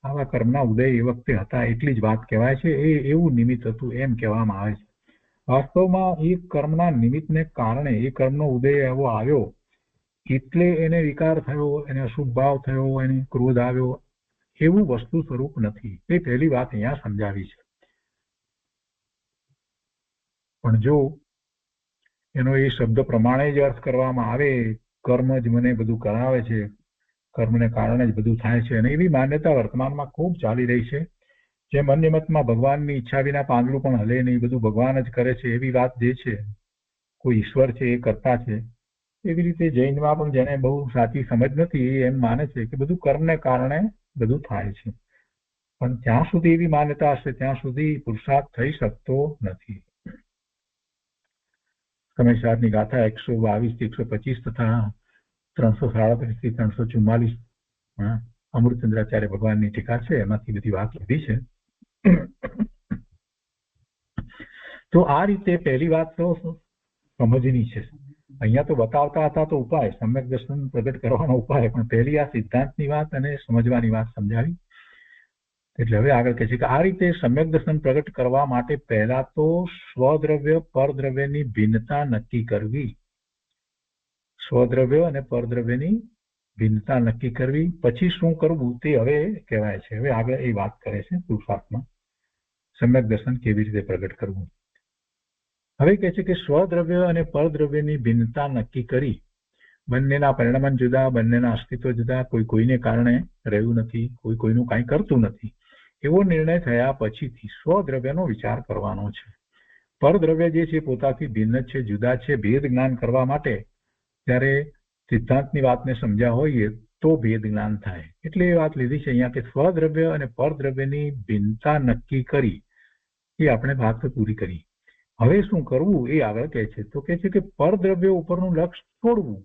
આવા કર્મના ઉદય એ વખતે હતા એટલી જ વાત કહેવાય છે. એ એવું નિમિત્ત હતું એમ કહેવામાં આવે છે. વાસ્તવમાં એ કર્મના નિમિત્તને કારણે એ કર્મનો ઉદય એવો આવ્યો એટલે એને વિકાર થયો, એને અશુભ ભાવ થયો, એને ક્રોધ આવ્યો, એવું વસ્તુ સ્વરૂપ નથી. એ પહેલી વાત અહીંયા સમજાવી છે. પણ જો એનો એ શબ્દ પ્રમાણે જ અર્થ કરવામાં આવે, કર્મ જ મને બધું કરાવે છે, કર્મને કારણે જ બધું થાય છે, અને એવી માન્યતા વર્તમાનમાં ખૂબ ચાલી રહી છે. જેમ અન્ય મતમાં ભગવાનની ઈચ્છા વિના પાંદડું પણ હલે નહીં, બધું ભગવાન જ કરે છે એવી વાત જે છે, કોઈ ઈશ્વર છે એ કરતા છે, એવી રીતે જૈનમાં પણ જેને બહુ સાચી સમજ નથી એ એમ માને છે કે બધું કર્મને કારણે બધું થાય છે. પણ જ્યાં સુધી એવી માન્યતા હશે ત્યાં સુધી પુરુષાર્થ થઈ શકતો નથી. સમયસારની ગાથા 122 થી 125 તથા 337 થી 344 અમૃતચંદ્રાચાર્ય ભગવાનની ટીકા છે, એમાંથી બધી વાત લીધી છે. તો આ રીતે પહેલી વાત તો સમજની છે. અહીંયા તો બતાવતા હતા તો ઉપાય, સમ્યક દર્શન પ્રગટ કરવાનો ઉપાય, પણ પહેલી આ સિદ્ધાંતની વાત અને સમજવાની વાત સમજાવી. એટલે હવે આગળ કહે છે કે આ રીતે સમ્યક દર્શન પ્રગટ કરવા માટે પહેલા તો સ્વદ્રવ્ય પરદ્રવ્યની ભિન્નતા નક્કી કરવી. સ્વદ્રવ્ય અને પરદ્રવ્યની ભિન્નતા નક્કી કરવી, પછી શું કરવું તે હવે કહેવાય છે. હવે આગળ એ વાત કરે છે પુરુષાર્થમાં સમ્યક દર્શન કેવી રીતે પ્રગટ કરવું. હવે કહે છે કે સ્વદ્રવ્ય અને પરદ્રવ્યની ભિન્નતા નક્કી કરી, બંનેના પરિણામ જુદા, બંનેના અસ્તિત્વ જુદા, કોઈ કોઈને કારણે રહ્યું નથી, કોઈ કોઈનું કાંઈ કરતું નથી, એવો નિર્ણય થયા પછીથી સ્વદ્રવ્યનો વિચાર કરવાનો છે. પરદ્રવ્ય જે છે પોતાથી ભિન્ન છે, જુદા છે. ભેદ જ્ઞાન કરવા માટે ત્યારે સિદ્ધાંતની વાતને સમજ્યા હોઈએ તો ભેદ જ્ઞાન થાય. એટલે એ વાત લીધી છે અહીંયા કે સ્વદ્રવ્ય અને પરદ્રવ્યની ભિન્નતા નક્કી કરી, એ આપણે વાત પૂરી કરી. હવે શું કરવું એ આગળ કહે છે. તો કહે છે કે પરદ્રવ્ય ઉપરનું લક્ષ છોડવું,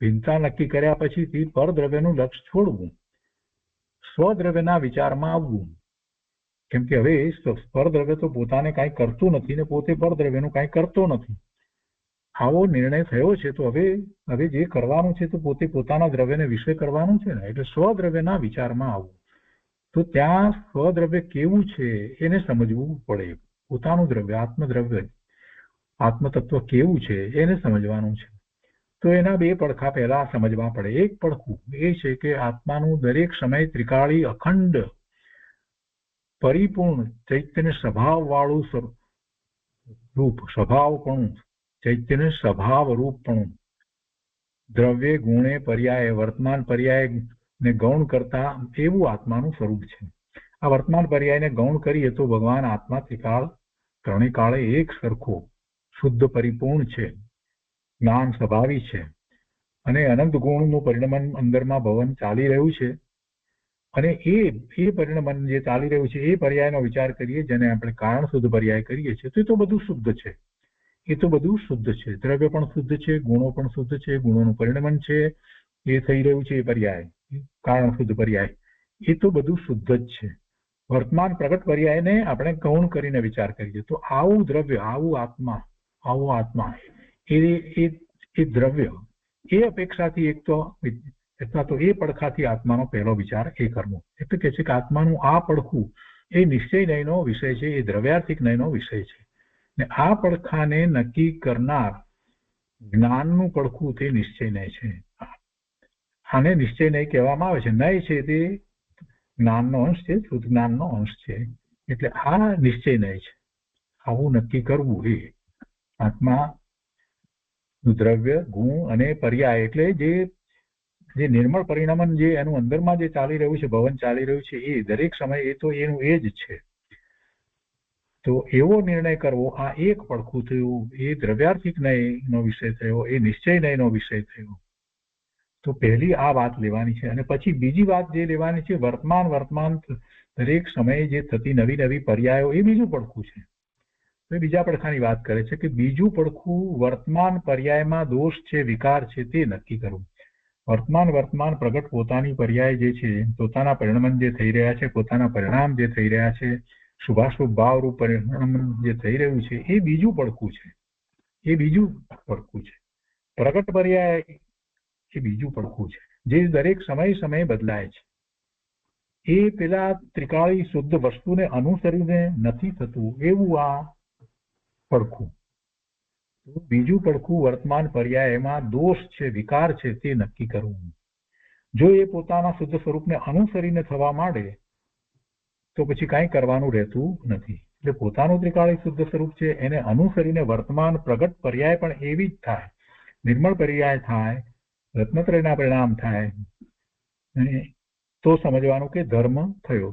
ભિન્નતા નક્કી કર્યા પછીથી પરદ્રવ્યનું લક્ષ છોડવું, સ્વદ્રવ્યના વિચારમાં આવવું. કેમ કે હવે પરદ્રવ્ય તો પોતાને કાંઈ કરતું નથી ને પોતે પરદ્રવ્યનું કાંઈ કરતો નથી. આવો નિર્ણય થયો છે તો હવે જે કરવાનું છે તો પોતે પોતાના દ્રવ્યને વિષય કરવાનું છે ને, એટલે સ્વદ્રવ્યના વિચારમાં આવવું. તો ત્યાં સ્વદ્રવ્ય કેવું છે એને સમજવું પડે. પોતાનું દ્રવ્ય, આત્મદ્રવ્ય, આત્મતત્વ કેવું છે એને સમજવાનું છે. તો એના બે પડખા પહેલા સમજવા પડે. એક પડખું એ છે કે આત્માનું દરેક સમય ત્રિકાળી અખંડ પરિપૂર્ણ ચૈતન્ય સ્વભાવ વાળું રૂપ, સ્વભાવપણું, ચૈતન્ય સ્વભાવ રૂપપણું, દ્રવ્ય ગુણે પર્યાય, વર્તમાન પર્યાય ને ગૌણ કરતા એવું આત્માનું સ્વરૂપ છે. આ વર્તમાન પર્યાયને ગૌણ કરીએ તો ભગવાન આત્મા ત્રિકાળ ત્રણેય કાળે એક સરખો શુદ્ધ પરિપૂર્ણ છે, જ્ઞાન સ્વભાવી છે, અને અનંત ગુણનું પરિણમન અંદરમાં ભવન ચાલી રહ્યું છે. અને એ પરિણમન જે ચાલી રહ્યું છે એ પર્યાયનો વિચાર કરીએ, જેને આપણે કારણ શુદ્ધ પર્યાય કરીએ છીએ, તો એ તો બધું શુદ્ધ છે. એ તો બધું શુદ્ધ છે. દ્રવ્ય પણ શુદ્ધ છે, ગુણો પણ શુદ્ધ છે, ગુણોનું પરિણમન છે એ થઈ રહ્યું છે. એ પર્યાય કારણ શુદ્ધ પર્યાય એ તો બધું શુદ્ધ જ છે. વર્તમાન પ્રગટ પર્યાયને આપણે ગૌણ કરીને વિચાર કરીએ તો આવું દ્રવ્ય, આવો આત્મા એ દ્રવ્ય એ અપેક્ષાથી એક તો એટલા તો એ પડખાથી આત્માનો પહેલો વિચાર એ કરવો. એટલે કે છે કે આત્માનું આ પડખું એ નિશ્ચય નયનો વિષય છે, એ દ્રવ્યાર્થિક નયનો વિષય છે. ને આ પડખાને નક્કી કરનાર જ્ઞાનનું પડખું તે નિશ્ચય નય છે. આને નિશ્ચય નય કહેવામાં આવે છે. નય છે તે જ્ઞાનનો અંશ છે, શુદ્ધ જ્ઞાનનો અંશ છે. એટલે આ નિશ્ચય નય છે. આવું નક્કી કરવું એ આત્મા દ્રવ્ય, ગુણ અને પર્યાય, એટલે જે નિર્મળ પરિણામન જે એનું અંદરમાં જે ચાલી રહ્યું છે, ભવન ચાલી રહ્યું છે, એ દરેક સમય એ તો એનું એ જ છે. તો એવો નિર્ણય કરવો, આ એક પડખું થયું. એ દ્રવ્યાર્થિક નયનો વિષય થયો, એ નિશ્ચય નયનો વિષય થયો. તો પહેલી આ વાત લેવાની છે. અને પછી બીજી વાત જે લેવાની છે, વર્તમાન દરેક સમયે જે થતી નવી નવી પર્યાયો, એ બીજું પડખું છે. તો એ બીજા પડખાની વાત કરે છે કે બીજું પડખું વર્તમાન પર્યાયમાં દોષ છે, વિકાર છે, તે નક્કી કરવું. વર્તમાન પ્રગટ પોતાની પર્યાય જે છે, પોતાના પરિણમન જે થઈ રહ્યા છે, પોતાના પરિણામ જે થઈ રહ્યા છે, શુભાશુભ ભાવરૂપ પરિણામ જે થઈ રહ્યું છે, એ બીજું પડખું છે. એ બીજું પડખું છે. પ્રગટ પર્યાય એ બીજું પડખું છે, જે દરેક સમયે બદલાય છે. એ પેલા ત્રિકાળી શુદ્ધ વસ્તુને અનુસરીને નથી થતું એવું આ પડખું. બીજું પડખું વર્તમાન પર્યાયમાં દોષ છે, વિકાર છે, તે નક્કી કરવું. જો એ પોતાના શુદ્ધ સ્વરૂપને અનુસરીને થવા માંડે તો પછી કાંઈ કરવાનું રહેતું નથી. એટલે પોતાનું ત્રિકાળી શુદ્ધ સ્વરૂપ છે, એને અનુસરીને વર્તમાન પ્રગટ પર્યાય પણ એવી જ થાય, નિર્મળ પર્યાય થાય, રત્નત્રયના પરિણામ થાય. તો સમજવાનું કે ધર્મ થયો,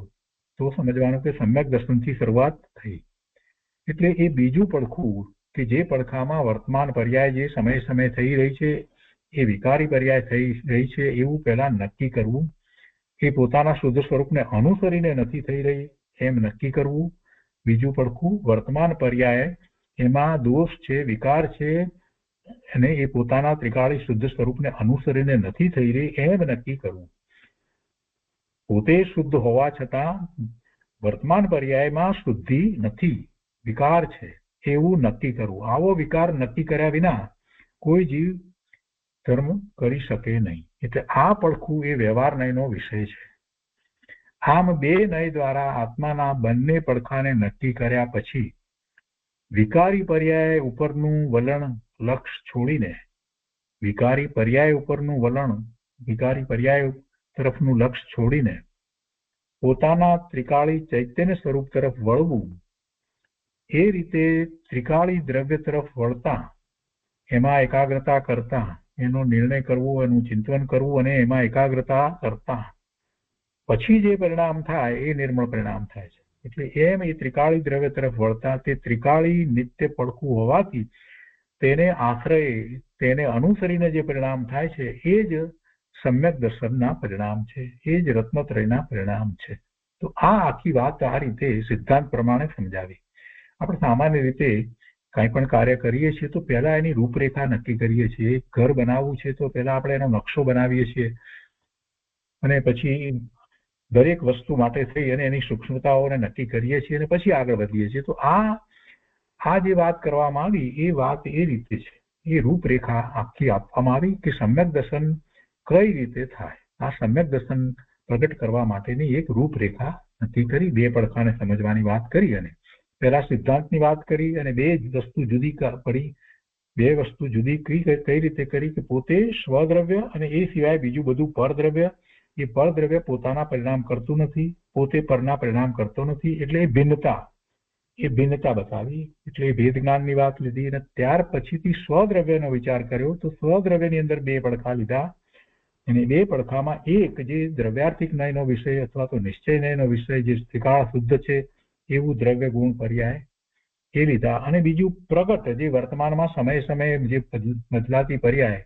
તો સમજવાનું કે સમ્યક દર્શનથી શરૂઆત થઈ. એટલે એ બીજું પડખું કે જે પડખામાં વર્તમાન પર્યાય જે સમય થઈ રહી છે એ વિકારી પર્યાય થઈ રહી છે એવું પહેલા નક્કી કરવું. એ પોતાના શુદ્ધ સ્વરૂપને અનુસરીને નથી થઈ રહી એમ નક્કી કરવું. બીજું પડખું વર્તમાન પર્યાય એમાં દોષ છે, વિકાર છે, અને એ પોતાના ત્રિકાળી શુદ્ધ સ્વરૂપને અનુસરીને નથી થઈ રહી એમ નક્કી કરવું. પોતે શુદ્ધ હોવા છતાં વર્તમાન પર્યાયમાં શુદ્ધિ નથી, વિકાર છે, એવું નક્કી કરવું. આવો વિકાર નક્કી કર્યા વિના કોઈ જીવ ધર્મ કરી શકે નહીં. એટલે આ પડખું એ વ્યવહાર નયનો વિષય છે. આમ બે નય દ્વારા આત્માના બંને પડખાને નક્કી કર્યા પછી વિકારી પર્યાય ઉપરનું વલણ લક્ષ છોડીને વિકારી પર્યાય ઉપરનું વલણ વિકારી પર્યાય તરફનું લક્ષ્ય છોડીને પોતાના ત્રિકાળી ચૈતન્ય સ્વરૂપ તરફ વળવું, એ રીતે ત્રિકાળી દ્રવ્ય તરફ વળતા એમાં એકાગ્રતા કરતા, એનો નિર્ણય કરવો, એનું ચિંતન કરવું અને એમાં એકાગ્રતા કરતા પછી જે પરિણામ થાય એ નિર્મળ પરિણામ થાય છે. એટલે એમ એ ત્રિકાળી દ્રવ્ય તરફ વળતા તે ત્રિકાળી નિત્ય પડખું હોવાથી તેને આશ્રય, તેને અનુસરીને જે પરિણામ થાય છે એ જ સમ્યક દર્શનના પરિણામ છે, એ જ રત્નત્રયના પરિણામ છે. તો આ આખી વાત આ રીતે સિદ્ધાંત પ્રમાણે સમજાવી. આપણે સામાન્ય રીતે કંઈ પણ કાર્ય કરીએ છીએ તો પહેલા એની રૂપરેખા નક્કી કરીએ છીએ. ઘર બનાવવું છે તો પહેલા આપણે એનો નકશો બનાવીએ છીએ અને પછી દરેક વસ્તુ માટે થઈ અને એની સૂક્ષ્મતાઓને નક્કી કરીએ છીએ અને પછી આગળ વધીએ છીએ. તો આ જે વાત કરવામાં આવી એ વાત એ રીતે છે, એ રૂપરેખા આખી આપવામાં આવી કે સમ્યક દર્શન કઈ રીતે થાય. આ સમ્યક દર્શન પ્રગટ કરવા માટેની એક રૂપરેખા નક્કી કરી, બે પડખાને સમજવાની વાત કરી અને પહેલા સિદ્ધાંતની વાત કરી અને બે વસ્તુ જુદી પડી. બે વસ્તુ જુદી કઈ રીતે કરી કે પોતે સ્વદ્રવ્ય અને એ સિવાય બીજું બધું પરદ્રવ્ય. એ પરદ્રવ્ય પોતાના પરિણામ કરતું નથી, પોતે પરના પરિણામ કરતો નથી, એટલે એ ભિન્નતા બતાવી. એટલે એ ભેદ જ્ઞાનની વાત લીધી અને ત્યાર પછીથી સ્વદ્રવ્યનો વિચાર કર્યો. તો સ્વદ્રવ્યની અંદર બે પડખા લીધા અને બે પડખામાં એક જે દ્રવ્યાર્થિક નયનો વિષય અથવા તો નિશ્ચય નયનો વિષય જે ત્રિકાળ શુદ્ધ છે એવું દ્રવ્ય ગુણ પર્યાય એ લીધા અને બીજું પ્રગટ જે વર્તમાનમાં સમય સમયે જે બદલાતી પર્યાય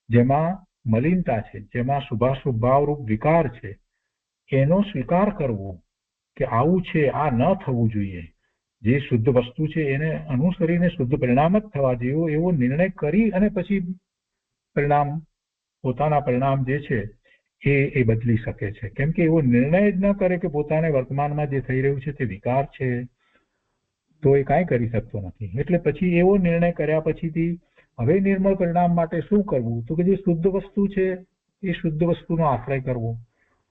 જેમાં મલિનતા છે, જેમાં શુભાશુભ ભાવરૂપ વિકાર છે, એનો સ્વીકાર કરવો કે આવું છે, આ ન થવું જોઈએ. જે શુદ્ધ વસ્તુ છે એને અનુસરીને શુદ્ધ પરિણામ જ થવા જોઈએ એવો નિર્ણય કરી અને પછી પરિણામ, પોતાના પરિણામ જે છે એ બદલી શકે છે. કેમ કે એવો નિર્ણય જ ન કરે કે પોતાને વર્તમાનમાં જે થઈ રહ્યું છે તે વિકાર છે તો એ કાંઈ કરી શકતો નથી. એટલે પછી એવો નિર્ણય કર્યા પછીથી હવે નિર્મળ પરિણામ માટે શું કરવું? તો કે જે શુદ્ધ વસ્તુ છે એ શુદ્ધ વસ્તુનો આશ્રય કરવો,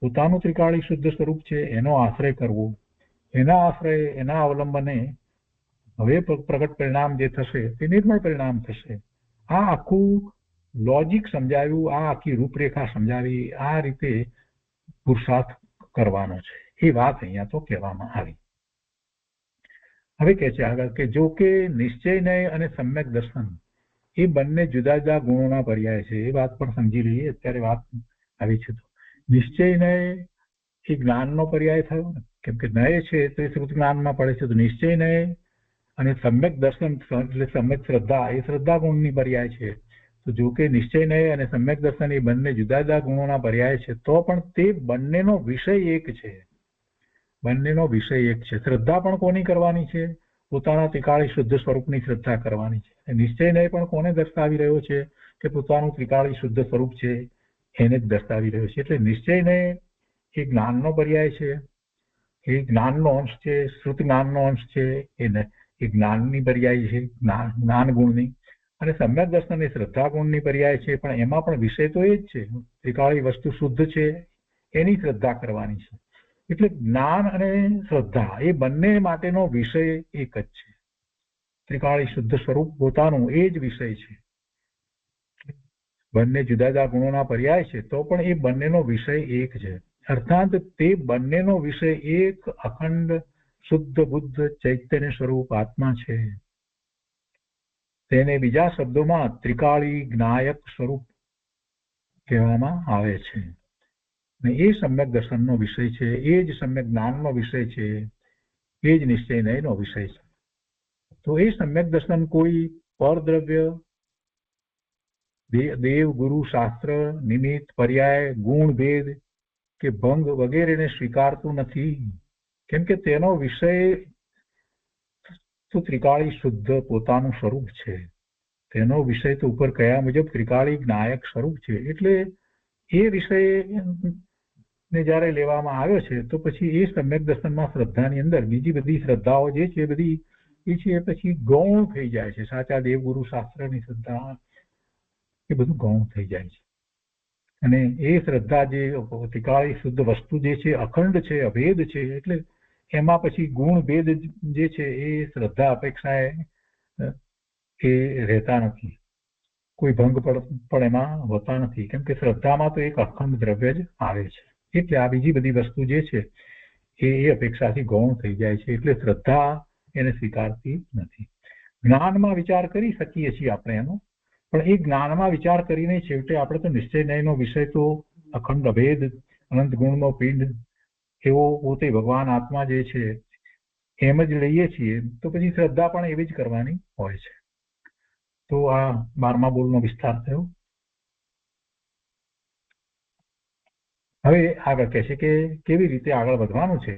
પોતાનું ત્રિકાળી શુદ્ધ સ્વરૂપ છે એનો આશ્રય કરવો, એના આશ્રય, એના અવલંબને હવે પ્રગટ પરિણામ જે થશે તે નિર્મળ પરિણામ થશે. આ આખું લોજિક સમજાવ્યું, આ આખી રૂપરેખા સમજાવી. આ રીતે પુરુષાર્થ કરવાનો છે એ વાત અહીંયા તો કહેવામાં આવી. હવે કે છે આગળ કે જો કે નિશ્ચય નય અને સમ્યક દર્શન એ બંને જુદા જુદા ગુણોના પર્યાય છે. એ વાત પણ સમજી લઈએ. અત્યારે વાત આવી છે તો નિશ્ચય નય એ જ્ઞાનનો પર્યાય થયો ને, કેમ કે નય છે તો એ શ્રુત જ્ઞાનમાં પડે છે. તો નિશ્ચય નય અને સમ્યક દર્શન એટલે સમ્યક શ્રદ્ધા એ શ્રદ્ધા ગુણની પર્યાય છે. તો જો કે નિશ્ચય નય અને સમ્યક દર્શન એ બંને જુદા જુદા ગુણોના પર્યાય છે તો પણ તે બંનેનો વિષય એક છે. બંનેનો વિષય એક છે. શ્રદ્ધા પણ કોની કરવાની છે? પોતાના ત્રિકાળી શુદ્ધ સ્વરૂપની શ્રદ્ધા કરવાની છે. નિશ્ચય નય પણ કોને દર્શાવી રહ્યો છે? કે પોતાનું ત્રિકાળી શુદ્ધ સ્વરૂપ છે એને જ દર્શાવી રહ્યો છે. એટલે નિશ્ચય નય એ જ્ઞાનનો પર્યાય છે, એ જ્ઞાનનો અંશ છે, શ્રુત જ્ઞાનનો અંશ છે, એ જ્ઞાનની પર્યાય છે, જ્ઞાન ગુણની. અને સમ્યક દર્શન એ શ્રદ્ધા ગુણની પર્યાય છે, પણ એમાં પણ વિષય તો એ જ છે. ત્રિકાળી વસ્તુ શુદ્ધ છે એની શ્રદ્ધા કરવાની છે. એટલે જ્ઞાન અને શ્રદ્ધા એ બંને માટેનો વિષય એક જ છે. ત્રિકાળી શુદ્ધ સ્વરૂપ પોતાનું એ જ વિષય છે. બંને જુદા જુદા ગુણોના પર્યાય છે તો પણ એ બંનેનો વિષય એક છે. અર્થાત તે બંનેનો વિષય એક અખંડ શુદ્ધ બુદ્ધ ચૈતન્ય સ્વરૂપ આત્મા છે. તેને બીજા શબ્દોમાં ત્રિકાળી જ્ઞાયક સ્વરૂપ કહેવામાં આવે છે. એ સમ્યક દર્શનનો વિષય છે, એ જ સમ્યક જ્ઞાનનો વિષય છે, એ જ નિશ્ચય નયનો વિષય છે. તો એ સમ્યક દર્શન કોઈ પરદ્રવ્ય, દેવ, ગુરુ, શાસ્ત્ર, નિમિત્ત, પર્યાય, ગુણ, ભેદ કે ભંગ વગેરેને સ્વીકારતું નથી. કેમ કે તેનો વિષય તો ત્રિકાળી શુદ્ધ પોતાનું સ્વરૂપ છે. તેનો વિષય તો ઉપર કયા મુજબ ત્રિકાળી જ્ઞાયક સ્વરૂપ છે. એટલે એ વિષય ને જયારે લેવામાં આવ્યો છે તો પછી એ સમ્યક દર્શનમાં શ્રદ્ધાની અંદર બીજી બધી શ્રદ્ધાઓ જે છે બધી એ છે પછી ગૌણ થઈ જાય છે. સાચા દેવગુરુ શાસ્ત્રની શ્રદ્ધા એ બધું ગૌણ થઈ જાય છે. અને એ શ્રદ્ધા જે ત્રિકાળી શુદ્ધ વસ્તુ જે છે અખંડ છે, અભેદ છે. એટલે એમાં પછી ગુણ ભેદ જે છે એ શ્રદ્ધા અપેક્ષાએ એ રહેતા નથી. કોઈ ભંગ પણ એમાં હોતા નથી, કેમ કે શ્રદ્ધામાં તો એક અખંડ દ્રવ્ય જ આવે છે. એટલે આ બીજી બધી વસ્તુ જે છે એ અપેક્ષાથી ગૌણ થઈ જાય છે, એટલે શ્રદ્ધા એને સ્વીકારતી નથી. જ્ઞાનમાં વિચાર કરી શકીએ છીએ આપણે એનો, પણ એ જ્ઞાનમાં વિચાર કરીને છેવટે આપણે તો નિશ્ચય ન્યાયનો વિષય તો અખંડ અભેદ અનંત ગુણનો પિંડ એવો પોતે ભગવાન આત્મા જે છે એમ જ લઈએ છીએ, તો પછી શ્રદ્ધા પણ એવી જ કરવાની હોય છે. તો આ 12મા બોલનો વિસ્તાર થયો. હવે આગળ કહે છે કે કેવી રીતે આગળ વધવાનું છે,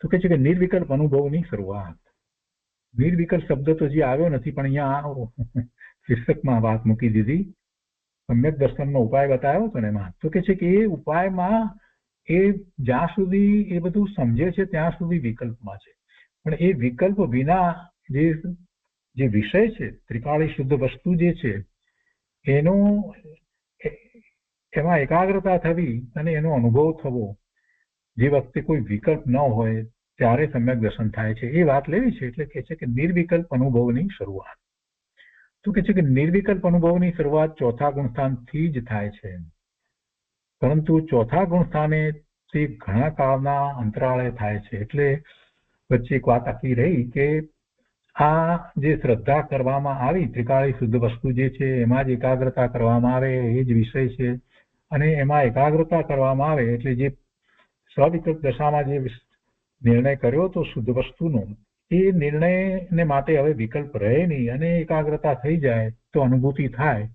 તો કહે છે કે નિર્વિકલ્પ અનુભવની શરૂઆત. નિર્વિકલ્પ શબ્દ તો હજી આવ્યો નથી, પણ અહીંયા શીર્ષકમાં વાત મૂકી દીધી. સમ્યક દર્શનનો ઉપાય બતાવ્યો હતો ને એમાં, તો કહે છે કે એ ઉપાયમાં એ જ્યાં સુધી એ બધું સમજે છે ત્યાં સુધી વિકલ્પમાં છે, પણ એ વિકલ્પ વિના જે વિષય છે, ત્રિકાળી શુદ્ધ વસ્તુ જે છે એનો એમાં એકાગ્રતા થવી અને એનો અનુભવ થવો, જે વખતે કોઈ વિકલ્પ ન હોય ત્યારે સમ્યક દર્શન થાય છે, એ વાત લેવી છે. એટલે કહે છે કે નિર્વિકલ્પ અનુભવની શરૂઆત. તો કહે છે કે નિર્વિકલ્પ અનુભવની શરૂઆત ચોથા ગુણસ્થાનથી જ થાય છે, પરંતુ ચોથા ગુણસ્થાને તે ઘણા કાળના અંતરાળે થાય છે. એટલે વચ્ચે એક વાત આખી રહી કે આ જે શ્રદ્ધા કરવામાં આવી, ત્રિકાળી શુદ્ધ વસ્તુ જે છે એમાં જ એકાગ્રતા કરવામાં આવે, એ જ વિષય છે, અને એમાં એકાગ્રતા કરવામાં આવે એટલે જે સ્વવિકલ્પ દશામાં જે નિર્ણય કર્યો તો શુદ્ધ વસ્તુનો, એ નિર્ણયને માટે હવે વિકલ્પ રહે નહીં અને એકાગ્રતા થઈ જાય તો અનુભૂતિ થાય.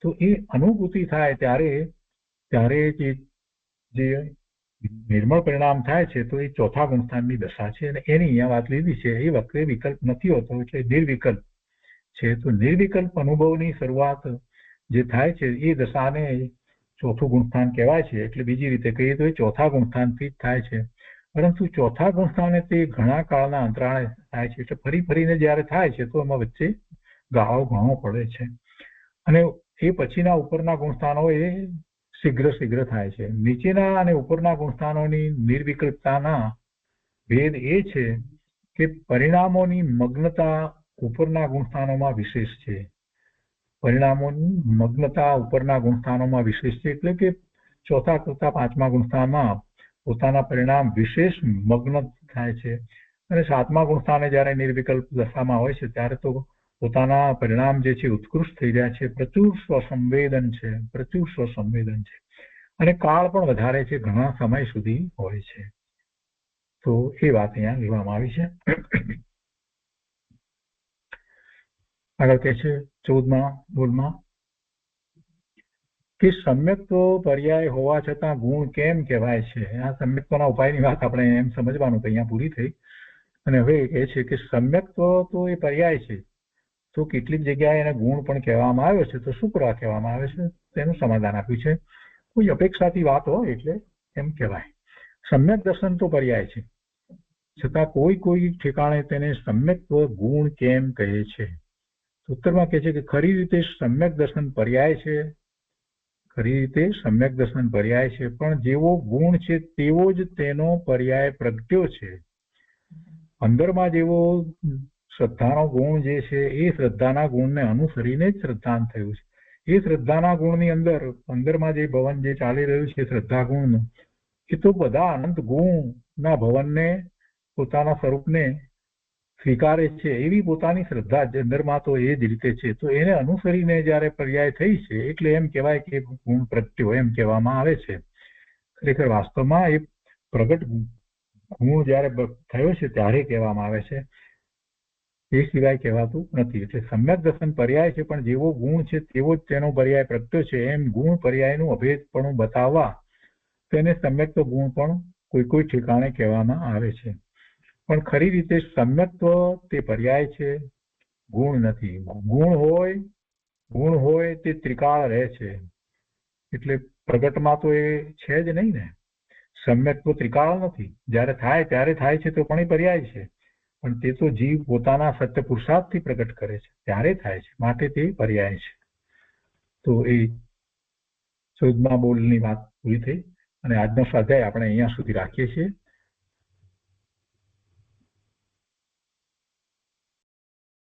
તો એ અનુભૂતિ થાય ત્યારે જે નિર્મળ પરિણામ થાય છે, તો એ ચોથા ગુણસ્થાનની દશા છે, અને એની અહીંયા વાત લીધી છે. એ વખતે વિકલ્પ નથી હોતો, એટલે નિર્વિકલ્પ છે. તો નિર્વિકલ્પ અનુભવની શરૂઆત જે થાય છે એ દશાને ચોથું ગુણસ્થાન કહેવાય છે. એટલે બીજી રીતે કહીએ તો એ ચોથા ગુણસ્થાનથી જ થાય છે, પરંતુ ચોથા ગુણસ્થાને તે ઘણા કાળના અંતરાળે થાય છે. એટલે ફરી ફરીને જયારે થાય છે તો એમાં વચ્ચે ગાળો ઘણો પડે છે, અને એ પછીના ઉપરના ગુણસ્થાનો એ શીઘ્ર થાય છે. નીચેના અને ઉપરના ગુણસ્થાનોની નિર્વિકલ્પતાના ભેદ એ છે કે પરિણામોની મગ્નતા ઉપરના ગુણસ્થાનોમાં વિશેષ છે. પરિણામોની મગ્નતા ઉપરના ગુણસ્થાનોમાં વિશેષ છે, એટલે કે ચોથા કરતા પાંચમા ગુણસ્થાનમાં પોતાના પરિણામ વિશેષ મગ્ન થાય છે, અને સાતમા ગુણસ્થાને જયારે નિર્વિકલ્પ દશામાં હોય છે ત્યારે તો પોતાના પરિણામ જે છે ઉત્કૃષ્ટ થઈ જાય છે, પ્રચુર સ્વસંવેદન છે, અને કાળ પણ વધારે છે, ઘણા સમય સુધી હોય છે. તો એ વાત અહીંયા લેવામાં આવી છે. આગળ કહે છે 14મા બોલમાં કે સમ્યક્ત્વ પર્યાય હોવા છતાં ગુણ કેમ કહેવાય છે. આ સમ્યક્ત્વના ઉપાયની વાત આપણે એમ સમજવાનું કે અહીંયા પૂરી થઈ, અને હવે કહે છે કે સમ્યક્ત્વ તો એ પર્યાય છે, તો કેટલીક જગ્યાએ એને ગુણ પણ કહેવામાં આવ્યો છે, તો શું કરવા કહેવામાં આવે છે તેનું સમાધાન આપ્યું છે. કોઈ અપેક્ષાથી વાત હોય એટલે એમ કહેવાય. સમ્યક દર્શન તો પર્યાય છે, છતાં કોઈ ઠેકાણે તેને સમ્યક્ત્વ ગુણ કેમ કહે છે. ઉત્તરમાં કહે છે કે ખરી રીતે સમ્યક દર્શન પર્યાય છે, પણ જેવો ગુણ છે તેવો જ તેનો પર્યાય પ્રગટ્યો છે. અંદરમાં જેવો શ્રદ્ધાનો ગુણ જે છે એ શ્રદ્ધાના ગુણને અનુસરીને જ શ્રદ્ધાન થયું છે. એ શ્રદ્ધાના ગુણની અંદરમાં જે ભવન જે ચાલી રહ્યું છે શ્રદ્ધા ગુણનું, એ તો બધા અનંત ગુણના ભવનને પોતાના સ્વરૂપને સ્વીકારે છે, એવી પોતાની શ્રદ્ધા અંદરમાં તો એ જ રીતે છે. તો એને અનુસરીને જયારે પર્યાય થઈ છે એટલે એમ કહેવાય કે ગુણ પ્રગટ્યો એમ કહેવામાં આવે છે. ખરેખર વાસ્તવમાં એ પ્રગટ ગુણ જયારે થયો છે ત્યારે કહેવામાં આવે છે, એ સિવાય કહેવાતું નથી. એટલે સમ્યક દર્શન પર્યાય છે, પણ જેવો ગુણ છે તેવો જ તેનો પર્યાય પ્રગટ્યો છે. એમ ગુણ પર્યાયનું અભેદપણું બતાવવા તેને સમ્યક્ત્વ ગુણ પણ કોઈ ઠેકાણે કહેવામાં આવે છે. પણ ખરી રીતે સમ્યક્ત્વ તે પર્યાય છે, ગુણ નથી. ગુણ હોય તે ત્રિકાળ રહે છે, એટલે પ્રગટમાં તો એ છે જ નહીં ને. સમ્યક્ત્વ ત્રિકાળ નથી, જયારે થાય ત્યારે થાય છે તો પણ એ પર્યાય છે, પણ તે તો જીવ પોતાના સત્ય પુરુષાર્થથી પ્રગટ કરે છે ત્યારે થાય છે, માટે તે પર્યાય છે. તો એ 14મા બોલની વાત પૂરી થઈ, અને આજનો સ્વાધ્યાય આપણે અહીંયા સુધી રાખીએ છીએ.